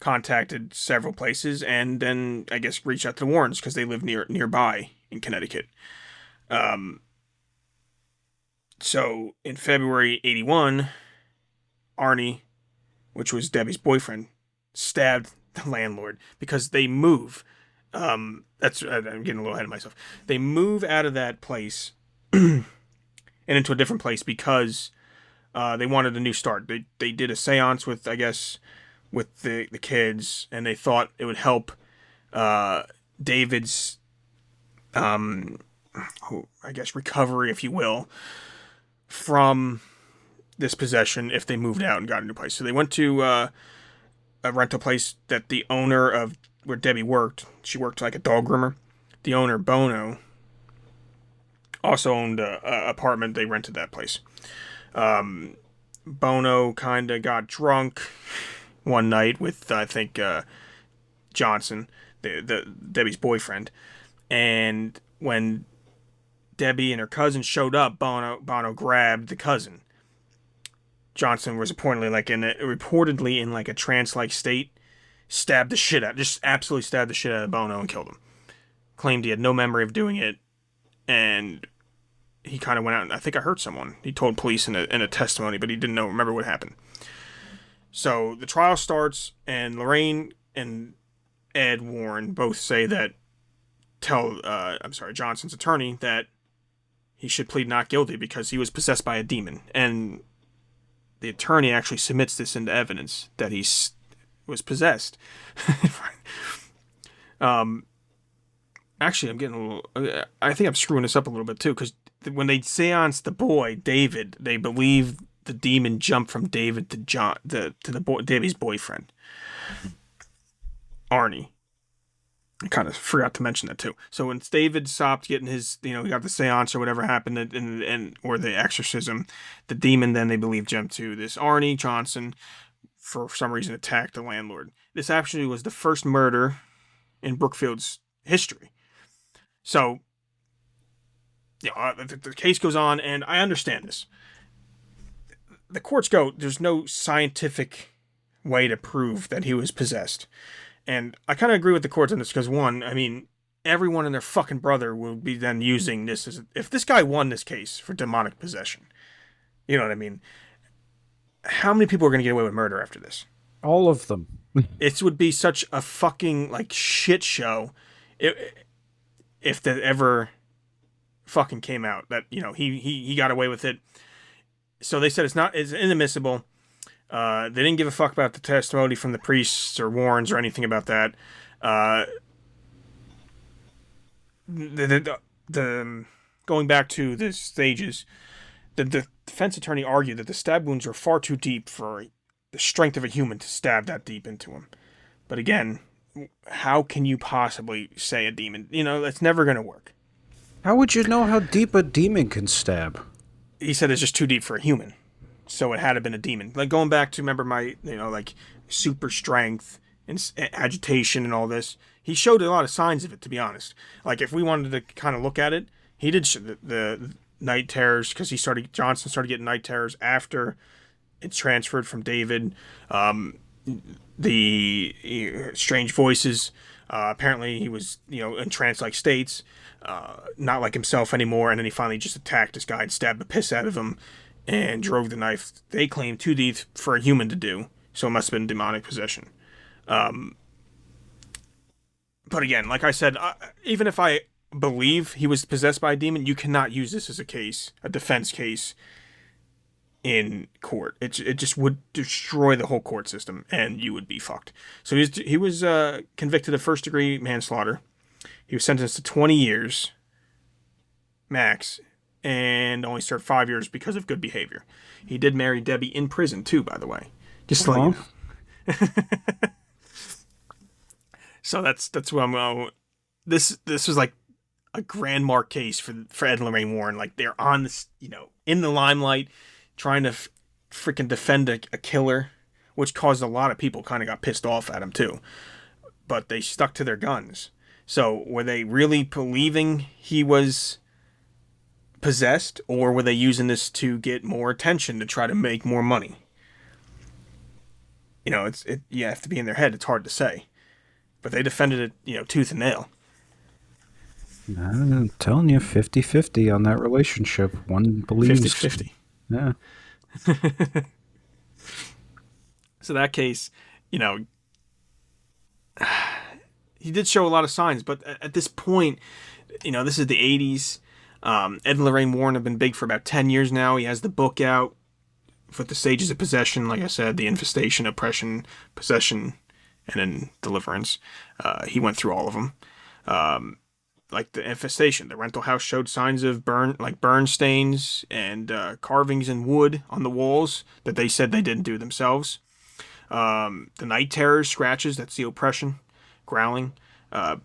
S1: contacted several places, and then I guess reached out to the Warrens because they live nearby in Connecticut. So in February '81, Arnie, which was Debbie's boyfriend, stabbed the landlord because they move. I'm getting a little ahead of myself. They move out of that place and into a different place because they wanted a new start. They did a seance with, I guess, with the kids, and they thought it would help David's, I guess, recovery, if you will, from this possession if they moved out and got a new place. So they went to a rental place that the owner of where Debbie worked, she worked like a dog groomer. The owner, Bono, also owned a apartment. They rented that place. Bono kind of got drunk one night with, I think, Johnson, the Debbie's boyfriend. And when Debbie and her cousin showed up, Bono grabbed the cousin. Johnson was reportedly in like a trance-like state, just absolutely stabbed the shit out of Bono and killed him. Claimed he had no memory of doing it, and he kind of went out and I think I hurt someone. He told police in a testimony, but he didn't remember what happened. So the trial starts, and Lorraine and Ed Warren both say that Johnson's attorney that he should plead not guilty because he was possessed by a demon. And the attorney actually submits this into evidence that he was possessed. Actually, I'm getting a little... I think I'm screwing this up a little bit too, because when they seance the boy, David, they believe the demon jumped from David to Debbie's boyfriend, Arnie. I kind of forgot to mention that too. So when David stopped getting his, he got the seance or whatever happened, or the exorcism, the demon then they believe jumped to this Arnie Johnson, for some reason attacked the landlord. This actually was the first murder in Brookfield's history. So, the case goes on, and I understand this. The courts go, there's no scientific way to prove that he was possessed. And I kind of agree with the courts on this because, one, I mean, everyone and their fucking brother will be then using this as... If this guy won this case for demonic possession, you know what I mean? how many people are going to get away with murder after this?
S2: All of them.
S1: It would be such a fucking like shit show if that ever fucking came out that he got away with it. So they said it's inadmissible. They didn't give a fuck about the testimony from the priests or Warrens or anything about that. The going back to the stages, the defense attorney argued that the stab wounds were far too deep for the strength of a human to stab that deep into him. But again, how can you possibly say a demon? That's never going to work.
S2: How would you know how deep a demon can stab?
S1: He said it's just too deep for a human. So it had to have been a demon. Like going back to, remember my, like super strength and agitation and all this. He showed a lot of signs of it, to be honest. Like if we wanted to kind of look at it, he did the night terrors because Johnson started getting night terrors after it transferred from David. The strange voices. Apparently he was, in trance-like states, not like himself anymore. And then he finally just attacked this guy and stabbed the piss out of him and drove the knife, they claim, too deep for a human to do. So it must have been demonic possession. But again, like I said, even if I believe he was possessed by a demon, you cannot use this as a defense case in court. It just would destroy the whole court system, and you would be fucked. So he was convicted of first-degree manslaughter. He was sentenced to 20 years max, and only served 5 years because of good behavior. He did marry Debbie in prison too, by the way. Just to let you know. So that's what I'm. This was like a grand mark case for Ed and Lorraine Warren. Like they're on this, in the limelight, trying to freaking defend a killer, which caused a lot of people kind of got pissed off at him too. But they stuck to their guns. So were they really believing he was possessed, or were they using this to get more attention to try to make more money? You have to be in their head. It's hard to say. But they defended it, tooth and nail.
S2: I'm telling you, 50-50 on that relationship. One believes.
S1: 50-50.
S2: Yeah.
S1: So that case, he did show a lot of signs, but at this point, this is the 80s. Ed and Lorraine Warren have been big for about 10 years now. He has the book out with the stages of possession, like I said, the infestation, oppression, possession, and then deliverance. He went through all of them. Like the infestation, the rental house showed signs of burn stains and carvings in wood on the walls that they said they didn't do themselves. The night terrors, scratches, that's the oppression, growling,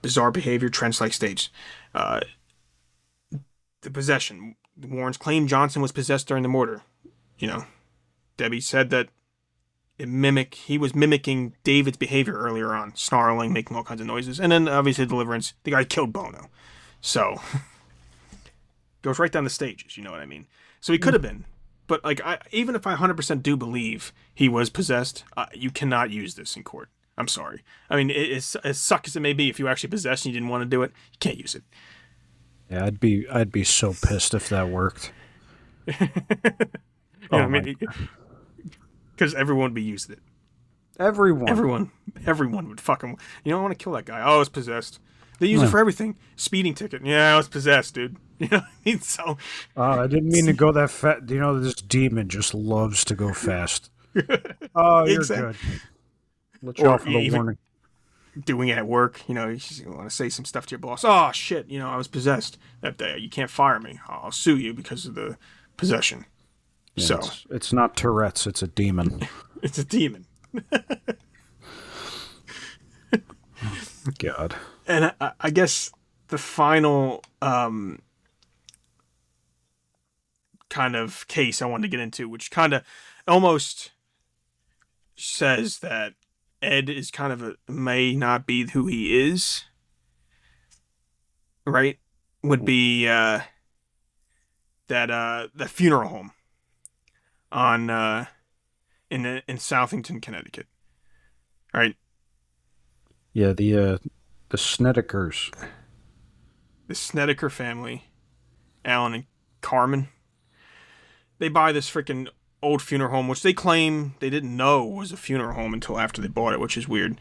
S1: bizarre behavior, trance-like states. The possession. The Warrens claimed Johnson was possessed during the murder. Debbie said that he was mimicking David's behavior earlier on, snarling, making all kinds of noises. And then, obviously, deliverance, the guy killed Bono. So, goes right down the stages, you know what I mean? So he could have been. But, even if I 100% do believe he was possessed, you cannot use this in court. I'm sorry. I mean, as suck as it may be, if you were actually possessed and you didn't want to do it, you can't use it.
S2: Yeah, I'd be so pissed if that worked.
S1: Because everyone would be using it.
S2: Everyone
S1: would fucking. I want to kill that guy. Oh, I was possessed. They use it for everything. Speeding ticket. Yeah, I was possessed, dude. You know what I mean? So.
S2: I didn't mean to go that fast. This demon just loves to go fast. Oh, you're good. Look out for the warning.
S1: Doing it at work, you want to say some stuff to your boss. Oh shit, I was possessed that day. You can't fire me. I'll sue you because of the possession.
S2: Yeah,
S1: so
S2: it's not Tourette's. It's a demon.
S1: It's a demon.
S2: God.
S1: And I guess the final kind of case I wanted to get into, which kind of almost says that Ed is kind of may not be who he is, right? Would be that the funeral home on in Southington, Connecticut, right?
S2: Yeah, the Snedekers.
S1: The Snedeker family, Alan and Carmen. They buy this freaking old funeral home, which they claim they didn't know was a funeral home until after they bought it, which is weird.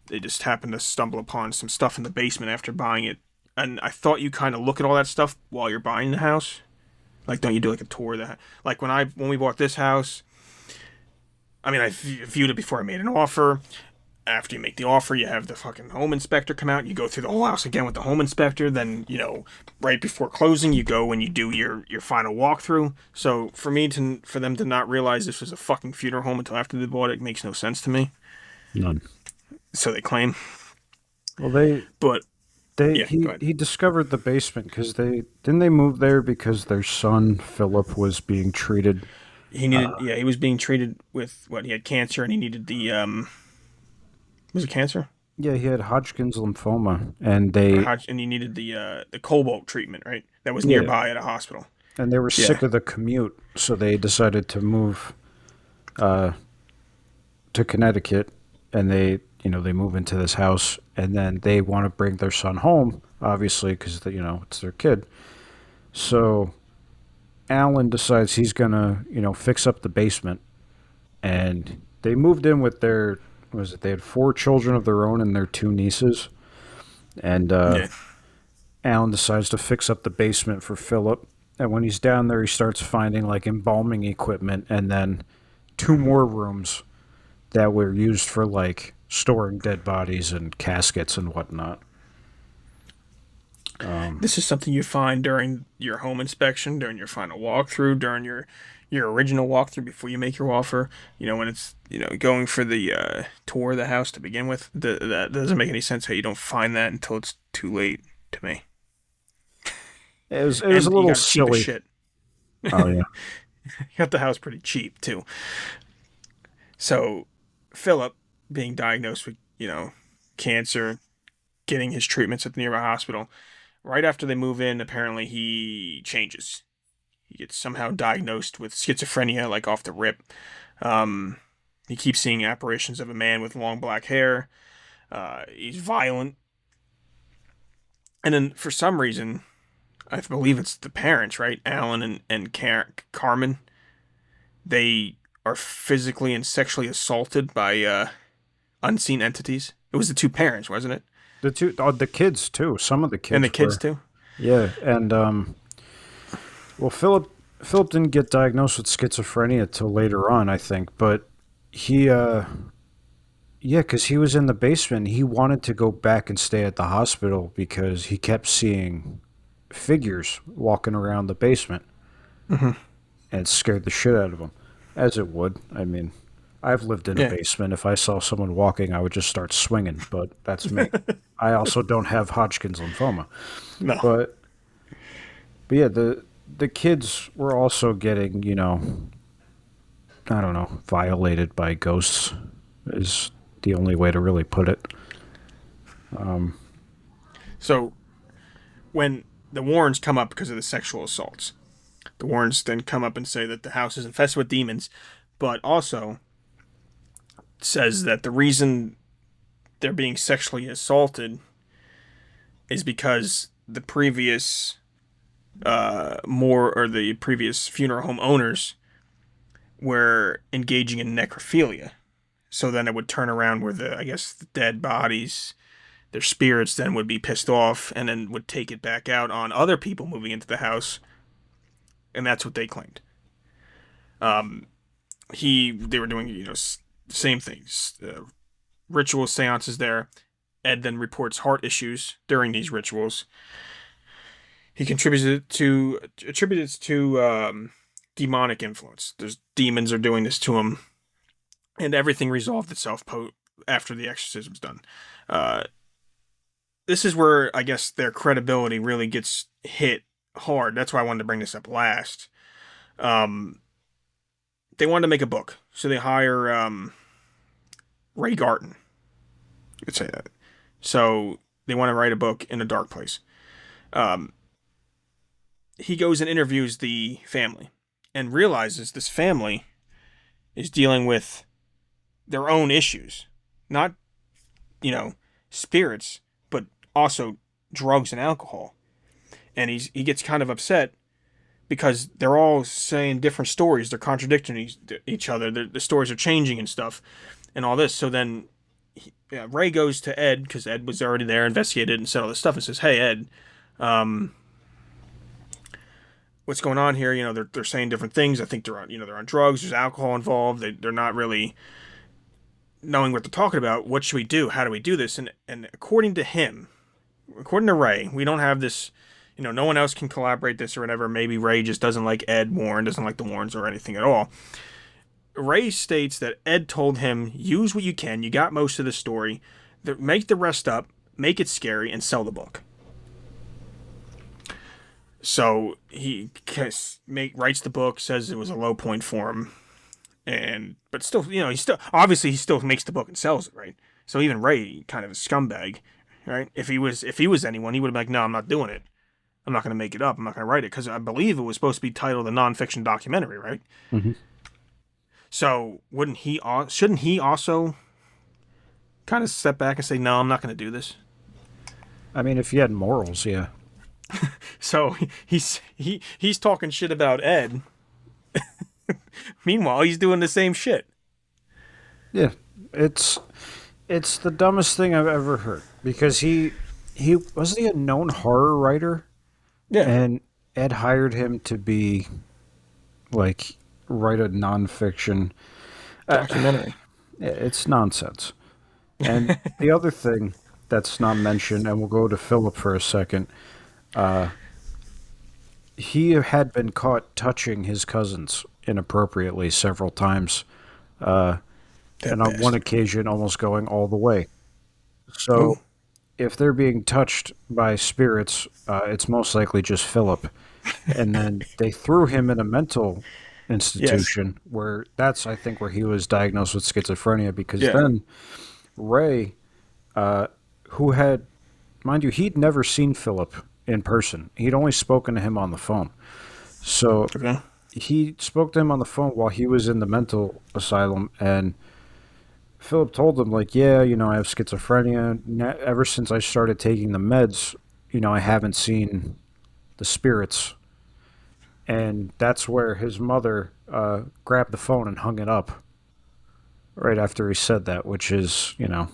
S1: They just happened to stumble upon some stuff in the basement after buying it. And I thought you kind of look at all that stuff while you're buying the house. Like, don't you do like a tour of the house? Like when we bought this house, I mean, I viewed it before I made an offer. After you make the offer, you have the fucking home inspector come out. You go through the whole house again with the home inspector. Then, right before closing, you go and you do your final walkthrough. So for them to not realize this was a fucking funeral home until after they bought it makes no sense to me.
S2: None.
S1: So they claim.
S2: Well, he discovered the basement because they move there because their son Philip was being treated.
S1: He was being treated with he had cancer, and he needed the was it cancer?
S2: Yeah, he had Hodgkin's lymphoma, and
S1: he needed the cobalt treatment, right? That was nearby at a hospital.
S2: And they were sick of the commute, so they decided to move to Connecticut, and they move into this house, and then they want to bring their son home, obviously, because it's their kid. So Alan decides he's gonna fix up the basement, and they moved in with they had 4 children of their own and their 2 nieces, and Alan decides to fix up the basement for Philip. And when he's down there, he starts finding like embalming equipment, and then 2 more rooms that were used for like storing dead bodies and caskets and whatnot.
S1: This is something you find during your home inspection, during your final walkthrough, during your original walkthrough before you make your offer. When it's going for the tour of the house to begin with. That doesn't make any sense how you don't find that until it's too late to me.
S2: It was a little silly.
S1: Shit.
S2: Oh yeah,
S1: you got the house pretty cheap too. So Philip being diagnosed with cancer, getting his treatments at the nearby hospital. Right after they move in, apparently he changes. He gets somehow diagnosed with schizophrenia, like off the rip. He keeps seeing apparitions of a man with long black hair. He's violent. And then for some reason, I believe it's the parents, right? Alan and Carmen. They are physically and sexually assaulted by unseen entities. It was the 2 parents, wasn't it?
S2: The kids too. Some of the kids.
S1: And the kids too?
S2: Yeah, and well, Philip didn't get diagnosed with schizophrenia till later on, I think, but he because he was in the basement. He wanted to go back and stay at the hospital because he kept seeing figures walking around the basement.
S1: Mm-hmm.
S2: And it scared the shit out of him, as it would. I mean, I've lived in a basement. If I saw someone walking, I would just start swinging, but that's me. I also don't have Hodgkin's lymphoma.
S1: No.
S2: But yeah, the kids were also getting, I don't know, violated by ghosts is the only way to really put it.
S1: So when the Warrens come up because of the sexual assaults, the Warrens then come up and say that the house is infested with demons, but also says that the reason they're being sexually assaulted is because the previous the previous funeral home owners were engaging in necrophilia. So then it would turn around where the dead bodies, their spirits then would be pissed off and then would take it back out on other people moving into the house. And that's what they claimed. They were doing, same things. Ritual seances there. Ed then reports heart issues during these rituals. He attributes it to demonic influence. There's demons are doing this to him, and everything resolved itself after the exorcism's done. This is where I guess their credibility really gets hit hard. That's why I wanted to bring this up last. They wanted to make a book, so they hire Ray Garton. You could say that. So they want to write a book in a dark place. He goes and interviews the family and realizes this family is dealing with their own issues. Not, spirits, but also drugs and alcohol. And he gets kind of upset because they're all saying different stories. They're contradicting each other. The stories are changing and stuff, and all this. So then Ray goes to Ed, because Ed was already there, investigated, and said all this stuff, and says, "Hey, Ed, what's going on here? They're saying different things. I think they're on drugs. There's alcohol involved. They're not really knowing what they're talking about. What should we do? How do we do this?" And according to Ray, we don't have this. No one else can collaborate this or whatever. Maybe Ray just doesn't like Ed Warren, doesn't like the Warrens or anything at all. Ray states that Ed told him, use what you can. You got most of the story. Make the rest up, make it scary, and sell the book. So he writes the book, says it was a low point for him. But still, he still makes the book and sells it, right? So even Ray, kind of a scumbag, right? If he was anyone, he would have been like, no, I'm not doing it. I'm not going to make it up. I'm not going to write it, because I believe it was supposed to be titled a nonfiction documentary, right?
S2: Mm-hmm.
S1: So shouldn't he also kind of step back and say, no, I'm not going to do this?
S2: I mean, if he had morals, yeah.
S1: So he's talking shit about Ed. Meanwhile, he's doing the same shit.
S2: Yeah, it's the dumbest thing I've ever heard, because he wasn't he a known horror writer?
S1: Yeah.
S2: And Ed hired him to be like write a nonfiction
S1: documentary.
S2: It's nonsense. And the other thing that's not mentioned, and we'll go to Philip for a second, he had been caught touching his cousins inappropriately several times, and on one occasion almost going all the way. So if they're being touched by spirits, it's most likely just Philip. And then they threw him in a mental institution, where that's, I think, where he was diagnosed with schizophrenia, because then Ray, who had, mind you, he'd never seen Philip in person. He'd only spoken to him on the phone. So he spoke to him on the phone while he was in the mental asylum, and Philip told him, like, yeah, I have schizophrenia. Ever since I started taking the meds, I haven't seen the spirits. And that's where his mother grabbed the phone and hung it up right after he said that, which is, a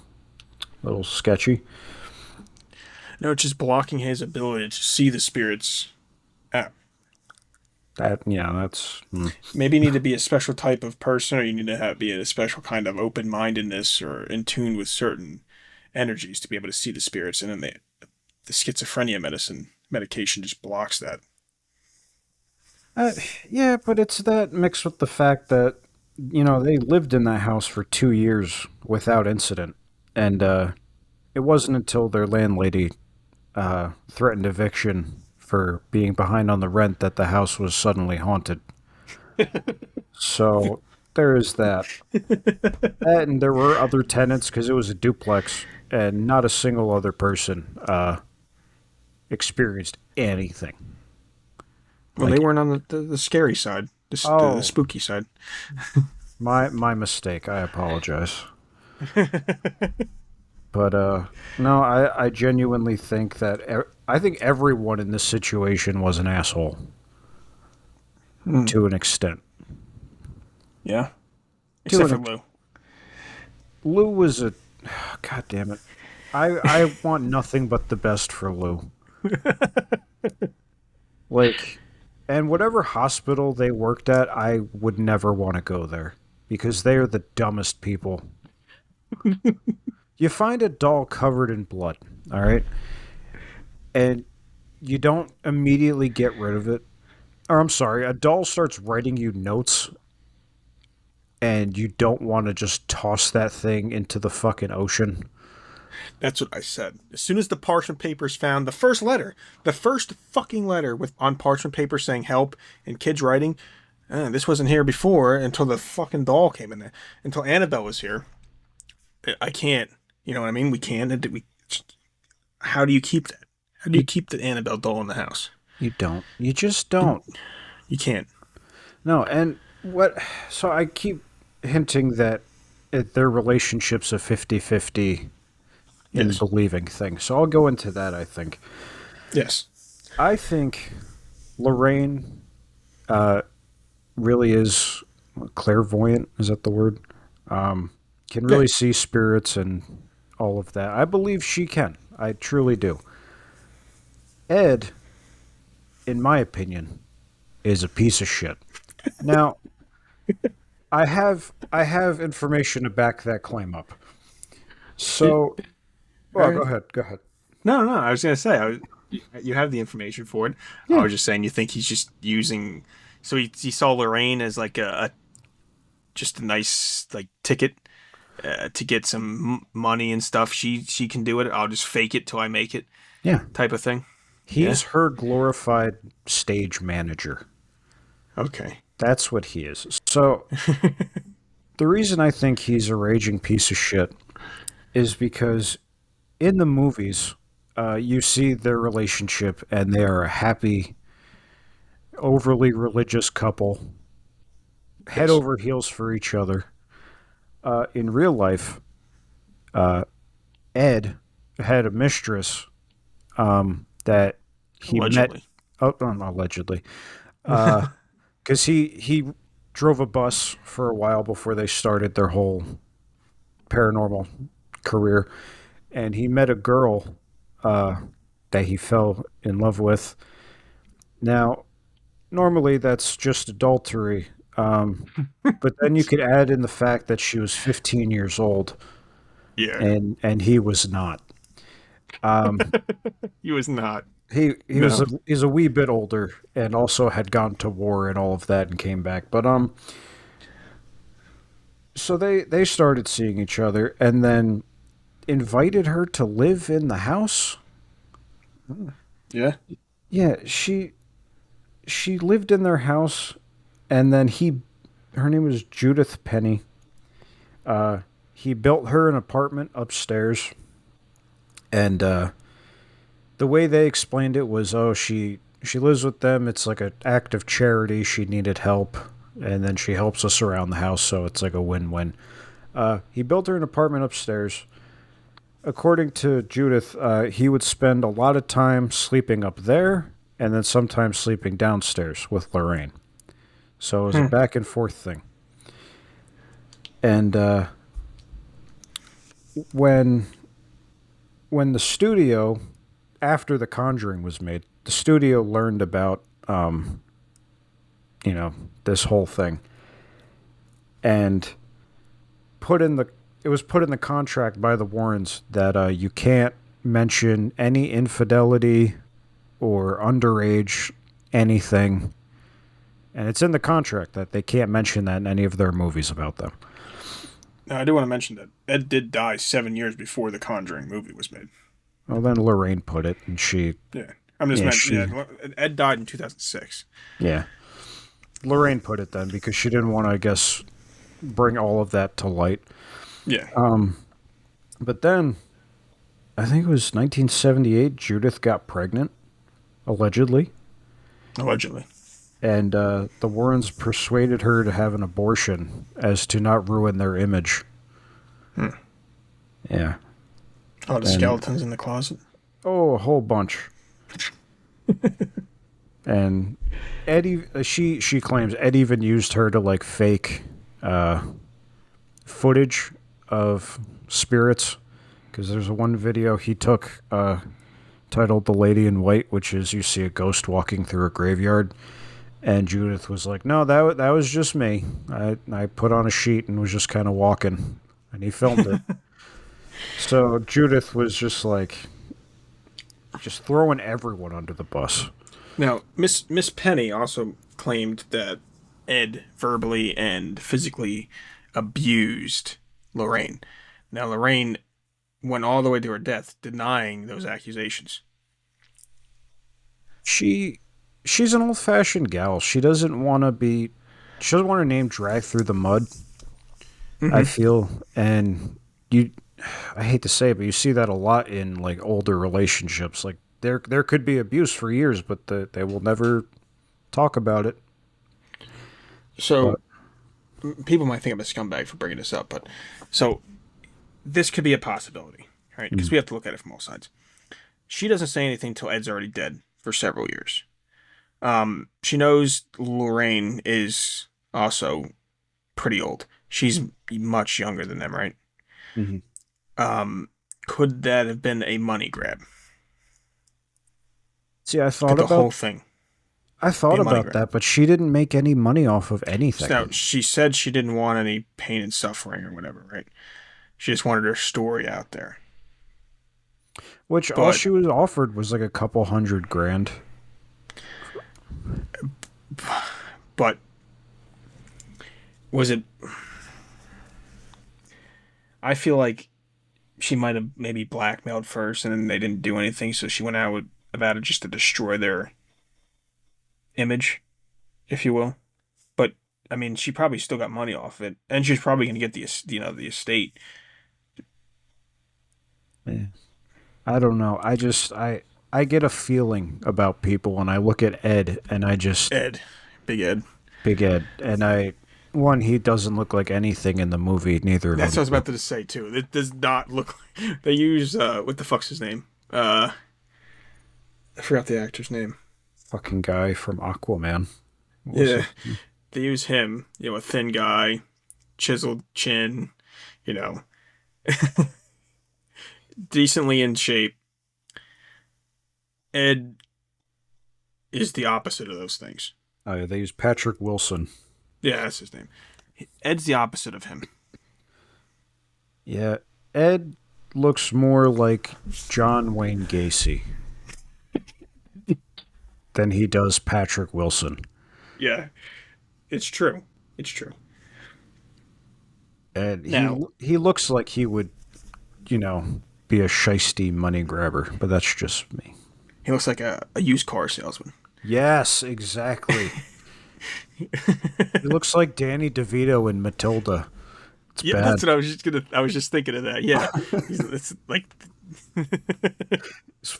S2: little sketchy.
S1: No, it's just blocking his ability to see the spirits.
S2: That's...
S1: Maybe you need to be a special type of person, or you need to be a special kind of open-mindedness or in tune with certain energies to be able to see the spirits. And then the schizophrenia medication just blocks that.
S2: Yeah, but it's that mixed with the fact that, they lived in that house for 2 years without incident. And it wasn't until their landlady threatened eviction for being behind on the rent that the house was suddenly haunted. So there is that. And there were other tenants, because it was a duplex, and not a single other person experienced anything.
S1: Well, they weren't on the scary side, the spooky side.
S2: My mistake. I apologize. But no, I genuinely think that I think everyone in this situation was an asshole to an extent.
S1: Yeah, except for Lou.
S2: Lou was a God damn it. I want nothing but the best for Lou. And whatever hospital they worked at, I would never want to go there, because they are the dumbest people. You find a doll covered in blood, all right? And you don't immediately get rid of it. Or I'm sorry, a doll starts writing you notes, and you don't want to just toss that thing into the fucking ocean.
S1: That's what I said. As soon as the parchment paper's found, the first fucking letter on parchment paper saying help and kids writing, this wasn't here before until the fucking doll came in there. Until Annabelle was here. I can't. You know what I mean? We can't. How do you keep that? How do you keep the Annabelle doll in the house?
S2: You don't. You just don't.
S1: You can't.
S2: No, and so I keep hinting that their relationship's a 50-50 in believing things. So I'll go into that, I think.
S1: Yes.
S2: I think Lorraine really is clairvoyant. Is that the word? Can really see spirits and all of that. I believe she can. I truly do. Ed, in my opinion, is a piece of shit. Now, I have information to back that claim up. So,
S1: All
S2: well,
S1: right.
S2: go ahead.
S1: No, no. I was gonna say you have the information for it. I
S2: Yeah.
S1: was just saying you think he's just using. So he saw Lorraine as like a just a nice like ticket to get some money and stuff. She can do it. I'll just fake it till I make it
S2: Yeah.
S1: type of thing. Yeah.
S2: He's her glorified stage manager.
S1: Okay.
S2: That's what he is. So, the reason I think he's a raging piece of shit is because in the movies, you see their relationship and they are a happy, overly religious couple, head
S1: Yes.
S2: over heels for each other. In real life, Ed had a mistress that he met.
S1: Allegedly.
S2: Oh, allegedly, because he drove a bus for a while before they started their whole paranormal career, and he met a girl that he fell in love with. Now, normally that's just adultery, but then you could add in the fact that she was 15 years old,
S1: Yeah.
S2: and he was not.
S1: He was not.
S2: He was
S1: No.
S2: he's a wee bit older and also had gone to war and all of that and came back. But so they started seeing each other and then invited her to live in the house.
S1: Yeah.
S2: Yeah, she lived in their house, and then her name was Judith Penny. He built her an apartment upstairs, and the way they explained it was, oh, she lives with them. It's like an act of charity. She needed help, and then she helps us around the house, so it's like a win-win. He built her an apartment upstairs. According to Judith, he would spend a lot of time sleeping up there and then sometimes sleeping downstairs with Lorraine. So it was a back and forth thing. And when the studio, after The Conjuring was made, the studio learned about this whole thing and it was put in the contract by the Warrens that you can't mention any infidelity or underage anything. And it's in the contract that they can't mention that in any of their movies about them.
S1: Now, I do want to mention that Ed did die 7 years before the Conjuring movie was made.
S2: Well, then Lorraine put it, and she...
S1: Yeah. I'm just
S2: Yeah,
S1: mentioning, yeah, Ed died in 2006.
S2: Yeah. Lorraine put it then because she didn't want to, I guess, bring all of that to light.
S1: Yeah.
S2: But then, I think it was 1978, Judith got pregnant, allegedly.
S1: Allegedly.
S2: And the Warrens persuaded her to have an abortion as to not ruin their image. Yeah.
S1: Oh, the skeletons in the closet.
S2: Oh, a whole bunch. And Eddie, she claims Ed even used her to like fake footage of spirits, because there's one video he took titled "The Lady in White," which is you see a ghost walking through a graveyard, and Judith was like, "No, that was just me. I put on a sheet and was just kind of walking," and he filmed it. So Judith was just like, just throwing everyone under the bus.
S1: Now, Miss Penny also claimed that Ed verbally and physically abused Lorraine. Now, Lorraine went all the way to her death denying those accusations.
S2: She's an old-fashioned gal. She doesn't want her name dragged through the mud. Mm-hmm. I feel, and I hate to say it, but you see that a lot in like older relationships. Like there could be abuse for years, but they will never talk about it.
S1: So people might think I'm a scumbag for bringing this up, but so this could be a possibility, right? Because we have to look at it from all sides. She doesn't say anything till Ed's already dead for several years. She knows Lorraine is also pretty old. She's much younger than them, right?
S2: Hmm.
S1: Um, could that have been a money grab?
S2: See,
S1: Could the whole thing
S2: I
S1: be
S2: thought
S1: a money
S2: about
S1: grab?
S2: that, but she didn't make any money off of anything.
S1: Now, she said she didn't want any pain and suffering or whatever, right? She just wanted her story out there.
S2: Which all
S1: But,
S2: she was offered was like a couple $100,000.
S1: but was it? I feel like she might have maybe blackmailed first, and then they didn't do anything, so she went about it just to destroy their image, if you will. But I mean, she probably still got money off it, and she's probably going to get the estate.
S2: Yeah. I don't know. I get a feeling about people when I look at Ed and I just
S1: Ed, Big Ed.
S2: Big Ed and he doesn't look like anything in the movie. Neither of
S1: That's what I
S2: them.
S1: was about to say too. It does not look. They use what the fuck's his name? I forgot the actor's name.
S2: Fucking guy from Aquaman.
S1: Yeah, they use him. A thin guy, chiseled chin. You know, decently in shape. Ed is the opposite of those things.
S2: Oh, yeah, they use Patrick Wilson.
S1: Yeah, that's his name. Ed's the opposite of him.
S2: Yeah, Ed looks more like John Wayne Gacy than he does Patrick Wilson.
S1: Yeah, it's true. It's true.
S2: And
S1: Now,
S2: he looks like he would, be a shisty money grabber, but that's just me.
S1: he looks like a used car salesman.
S2: Yes, exactly. He looks like Danny DeVito in Matilda. It's
S1: Yeah,
S2: bad.
S1: that's what I was just thinking of that. Yeah, it's like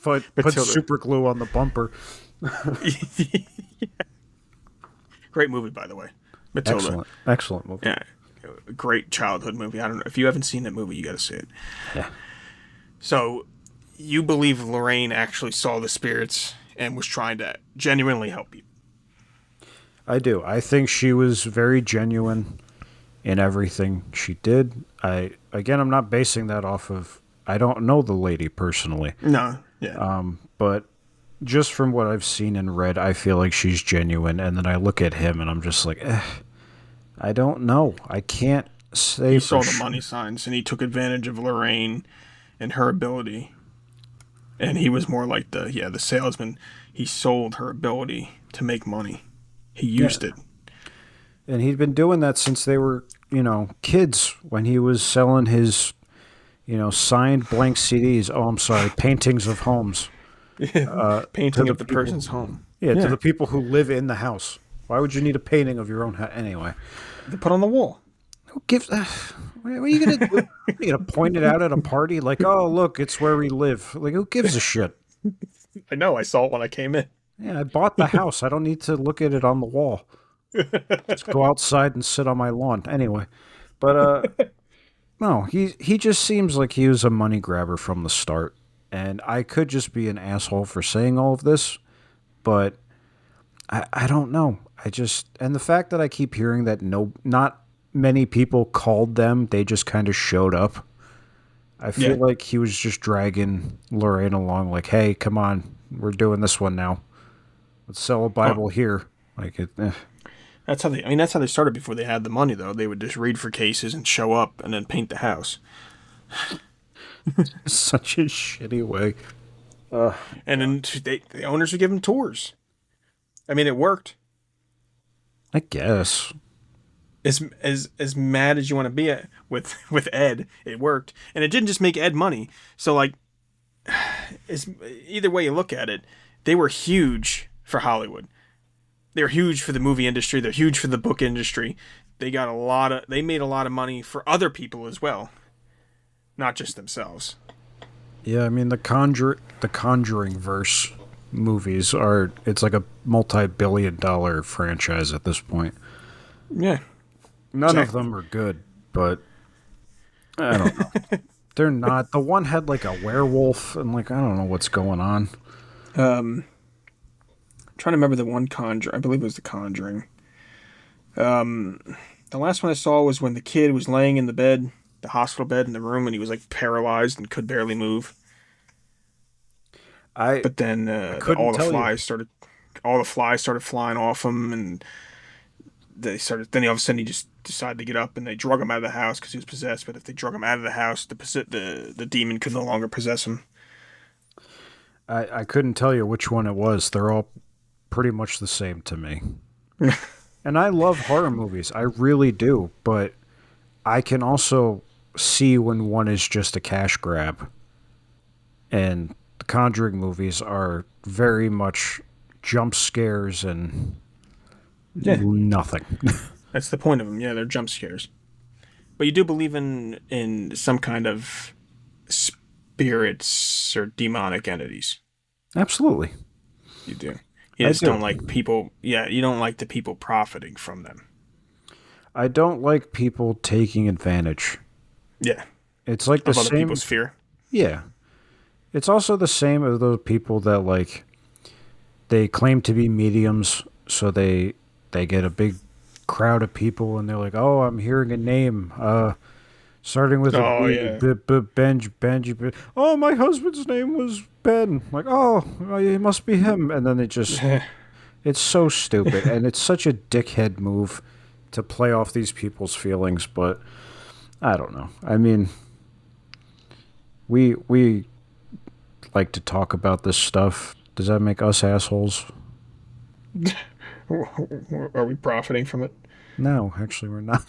S2: Put
S1: Matilda.
S2: super glue on the bumper.
S1: Great movie, by the way. Matilda.
S2: Excellent movie.
S1: Yeah, great childhood movie. I don't know if you haven't seen that movie, you got to see it.
S2: Yeah.
S1: So, you believe Lorraine actually saw the spirits and was trying to genuinely help you?
S2: I do. I think she was very genuine in everything she did. I'm not basing that off of. I don't know the lady personally,
S1: No. Yeah.
S2: but just from what I've seen and read, I feel like she's genuine. And then I look at him and I'm just like, I don't know. I can't say.
S1: He saw
S2: for
S1: the
S2: sure.
S1: money signs and he took advantage of Lorraine and her ability. And he was more like the salesman. He sold her ability to make money. He used it.
S2: And he'd been doing that since they were, kids when he was selling his, signed blank CDs. Oh, I'm sorry, paintings of homes.
S1: Painting
S2: to
S1: of the
S2: people-
S1: person's home.
S2: Yeah, to the people who live in the house. Why would you need a painting of your own house anyway?
S1: They put on the wall.
S2: Who gives? What are you gonna do? Are you gonna point it out at a party? Like, oh, look, it's where we live. Like, who gives a shit?
S1: I know. I saw it when I came in.
S2: Yeah, I bought the house. I don't need to look at it on the wall. Just go outside and sit on my lawn. Anyway, but no, he just seems like he was a money grabber from the start, and I could just be an asshole for saying all of this, but I don't know. And the fact that I keep hearing that not many people called them, they just kind of showed up. I feel like he was just dragging Lorraine along, like, hey, come on, we're doing this one now. Let's sell a Bible here. Like it.
S1: That's how they started before they had the money, though. They would just read for cases and show up and then paint the house.
S2: Such a shitty way.
S1: And then the owners would give them tours. I mean, it worked.
S2: I guess.
S1: As mad as you want to be with Ed, it worked, and it didn't just make Ed money. So like, either way you look at it, they were huge for Hollywood. They're huge for the movie industry. They're huge for the book industry. They made a lot of money for other people as well, not just themselves.
S2: Yeah, I mean the Conjuring verse movies it's like a multi-billion-dollar franchise at this point.
S1: Yeah.
S2: None of them are good, but I don't know. They're not. The one had like a werewolf, and like I don't know what's going on.
S1: Trying trying to remember the one Conjuring. I believe it was the Conjuring. The last one I saw was when the kid was laying in the bed, the hospital bed in the room, and he was like paralyzed and could barely move.
S2: I
S1: But then
S2: couldn't tell you.
S1: All the flies started flying off him, and they started. Then all of a sudden, he just decided to get up, and they drug him out of the house because he was possessed. But if they drug him out of the house, the demon could no longer possess him.
S2: I couldn't tell you which one it was. They're all pretty much the same to me. And I love horror movies. I really do. But I can also see when one is just a cash grab. And the Conjuring movies are very much jump scares and nothing.
S1: That's the point of them. Yeah, they're jump scares. But you do believe in some kind of spirits or demonic entities.
S2: Absolutely.
S1: You do. You just don't like people. Yeah, you don't like the people profiting from them.
S2: I don't like people taking advantage.
S1: Yeah.
S2: It's like the
S1: of other
S2: same
S1: people's fear.
S2: Yeah. It's also the same as those people that like they claim to be mediums, so they get a big crowd of people and they're like, "Oh, I'm hearing a name. Starting with Benji. Oh, my husband's name was Ben. Like, oh, it must be him." And then it's so stupid. And it's such a dickhead move to play off these people's feelings. But I don't know. I mean, we like to talk about this stuff. Does that make us assholes?
S1: Are we profiting from it?
S2: No, actually, we're not.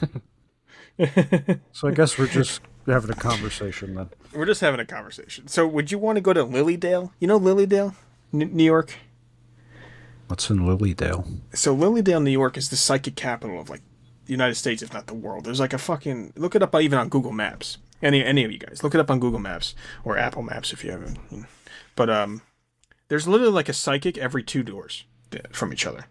S2: So I guess we're just having a conversation then.
S1: We're just having a conversation. So would you want to go to Lilydale? You know Lilydale? New York?
S2: What's in Lilydale?
S1: So Lilydale, New York is the psychic capital of like the United States, if not the world. There's like a fucking... Look it up even on Google Maps. Any of you guys. Look it up on Google Maps. Or Apple Maps if you haven't. But there's literally like a psychic every 2 doors from each other.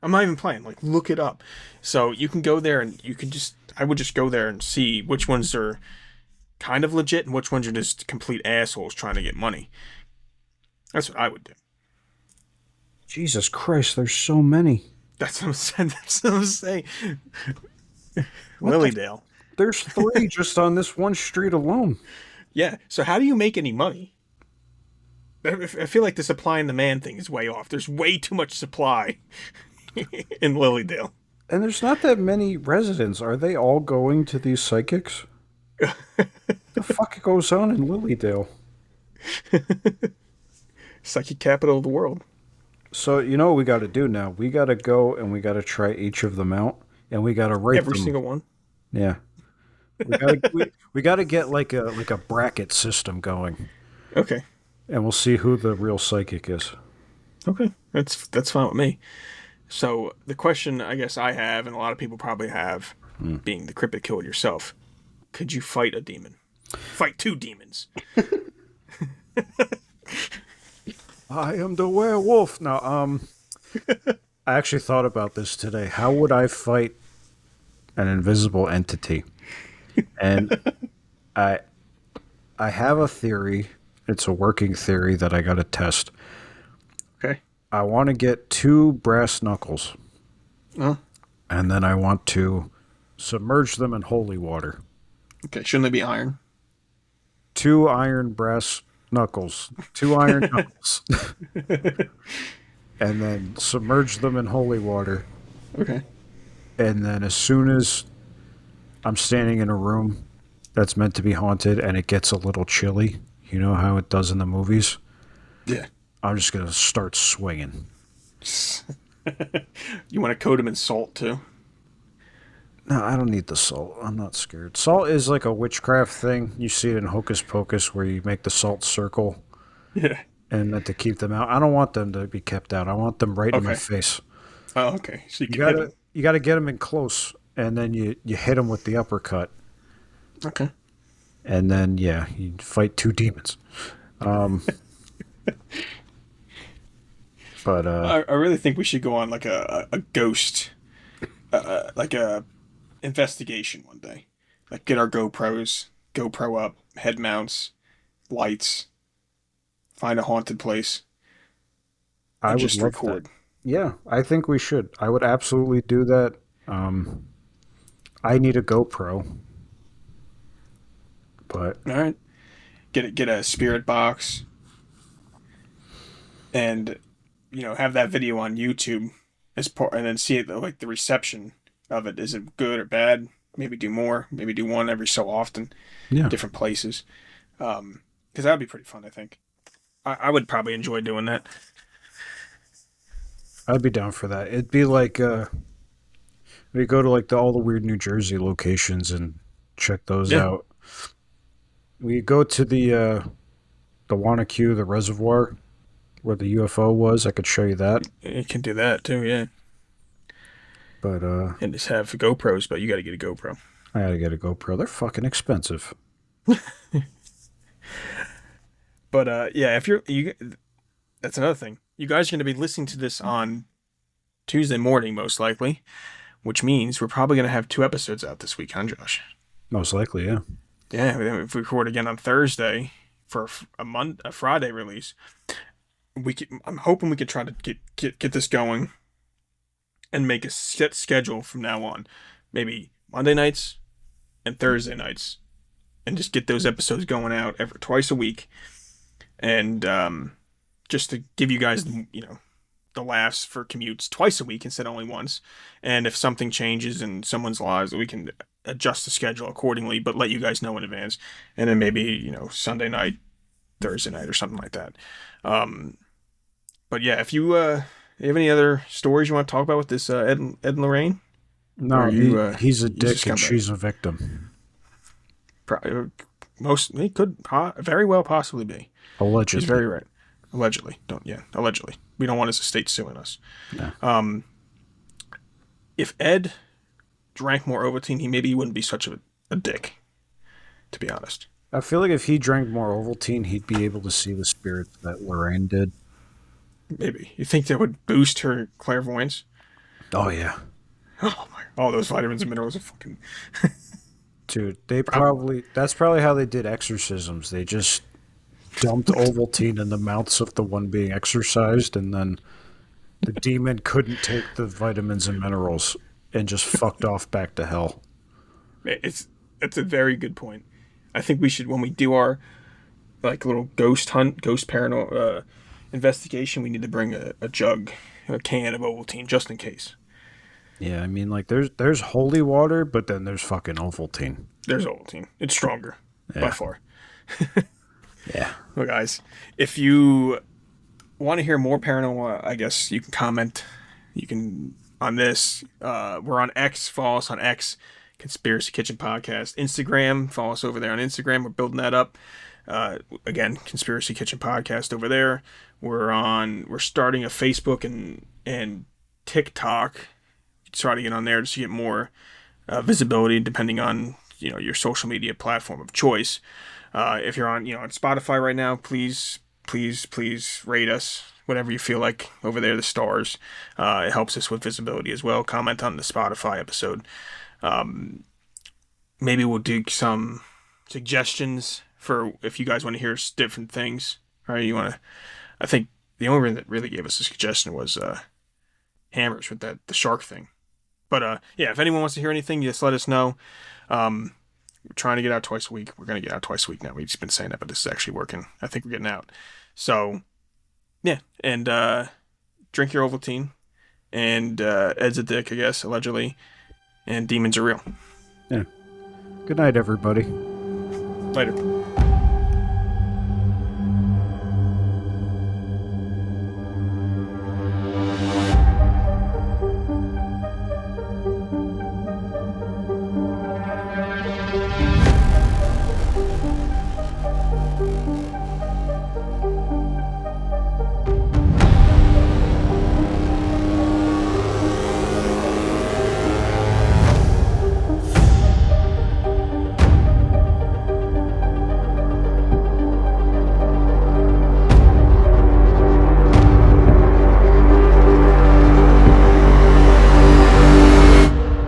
S1: I'm not even playing. Like, look it up. So you can go there and you can just... I would just go there and see which ones are kind of legit and which ones are just complete assholes trying to get money. That's what I would do.
S2: Jesus Christ, there's so many.
S1: That's what I'm saying. That's what I'm saying. Lilydale.
S2: There's 3 just on this one street alone.
S1: Yeah. So how do you make any money? I feel like the supply and demand thing is way off. There's way too much supply in Lilydale.
S2: And there's not that many residents. Are they all going to these psychics? The fuck goes on in Lilydale?
S1: Psychic capital of the world.
S2: So, you know what we got to do now? We got to go and we got to try each of them out. And we got to rate
S1: every
S2: them.
S1: Single one?
S2: Yeah. We got to get like a bracket system going.
S1: Okay.
S2: And we'll see who the real psychic is.
S1: Okay. That's fine with me. So the question I guess I have, and a lot of people probably have, being the cryptid killer yourself, could you fight a demon? Fight 2 demons.
S2: I am the werewolf. Now, I actually thought about this today. How would I fight an invisible entity? And I have a theory. It's a working theory that I got to test.
S1: Okay.
S2: I want to get 2 brass knuckles. And then I want to submerge them in holy water.
S1: Okay, shouldn't they be iron?
S2: 2 iron brass knuckles. 2 iron knuckles. And then submerge them in holy water.
S1: Okay.
S2: And then as soon as I'm standing in a room that's meant to be haunted and it gets a little chilly, you know how it does in the movies?
S1: Yeah.
S2: I'm just going to start swinging.
S1: You want to coat them in salt, too?
S2: No, I don't need the salt. I'm not scared. Salt is like a witchcraft thing. You see it in Hocus Pocus where you make the salt circle.
S1: Yeah.
S2: And then to keep them out. I don't want them to be kept out. I want them right in my face.
S1: Oh, okay. So you got
S2: to get them in close, and then you hit them with the uppercut.
S1: Okay.
S2: And then, yeah, you fight 2 demons. But
S1: I really think we should go on like a ghost, like a investigation one day. Like get our GoPro up, head mounts, lights, find a haunted place, and
S2: I would
S1: just
S2: love
S1: record.
S2: that. Yeah, I think we should. I would absolutely do that. I need a GoPro, but
S1: All right. Get a spirit box and have that video on YouTube as part, and then see it like the reception of it. Is it good or bad? Maybe do more. Maybe do one every so often,
S2: yeah,
S1: different places. Because that would be pretty fun. I think I would probably enjoy doing that.
S2: I'd be down for that. It'd be like we go to like all the weird New Jersey locations and check those
S1: Yeah,
S2: out. We go to the Wanacue, the reservoir where the UFO was. I could show you that,
S1: you can do that too. Yeah,
S2: but
S1: and just have GoPros, but you got to get a GoPro.
S2: I gotta get a GoPro. They're fucking expensive.
S1: But yeah, if you, that's another thing. You guys are going to be listening to this on Tuesday morning, most likely, which means we're probably going to have 2 episodes out this week, huh, Josh?
S2: Most likely, yeah.
S1: Yeah, if we record again on Thursday for a Friday release, I'm hoping we could try to get this going and make a set schedule from now on. Maybe Monday nights and Thursday nights, and just get those episodes going out twice a week, and just to give you guys, the laughs for commutes twice a week instead of only once. And if something changes in someone's lives, we can adjust the schedule accordingly, but let you guys know in advance. And then maybe, Sunday night, Thursday night, or something like that. But yeah, if you have any other stories you want to talk about with this Ed and Lorraine?
S2: No, he's a dick and
S1: scumbag?
S2: she's a victim.
S1: He could very well possibly be.
S2: Allegedly.
S1: He's very right. Allegedly. Allegedly. We don't want his estate suing us.
S2: No.
S1: If Ed drank more Ovaltine, he wouldn't be such a dick, to be honest.
S2: I feel like if he drank more Ovaltine, he'd be able to see the spirits that Lorraine did.
S1: Maybe. You think that would boost her clairvoyance?
S2: Oh, yeah.
S1: Oh, my. All those vitamins and minerals are fucking...
S2: Dude, that's probably how they did exorcisms. They just dumped Ovaltine in the mouths of the one being exorcised, and then the demon couldn't take the vitamins and minerals and just fucked off back to hell.
S1: It's a very good point. I think we should, when we do our little ghost paranormal investigation, we need to bring a can of Ovaltine just in case.
S2: Yeah, I mean, there's holy water, but then there's fucking Ovaltine.
S1: There's Ovaltine. It's stronger by far.
S2: Yeah.
S1: Well, guys, if you want to hear more paranormal, I guess you can comment. You can on this. We're on X. Follow us on X, Conspiracy Kitchen Podcast. Instagram, follow us over there on Instagram. We're building that up. Again, Conspiracy Kitchen Podcast over there. We're starting a Facebook and TikTok. Try to get on there just to get more visibility, depending on your social media platform of choice. If you're on on Spotify right now, please rate us, whatever you feel like over there, the stars. It helps us with visibility as well. Comment on the Spotify episode. Maybe we'll do some suggestions for if you guys want to hear different things. Right? I think the only one that really gave us a suggestion was Hammers with the shark thing. But yeah, if anyone wants to hear anything, just let us know. We're trying to get out twice a week. We're going to get out twice a week now. We've just been saying that, but this is actually working. I think we're getting out. So, yeah. And drink your Ovaltine. And Ed's a dick, I guess, allegedly. And demons are real.
S2: Yeah. Good night, everybody.
S1: Later.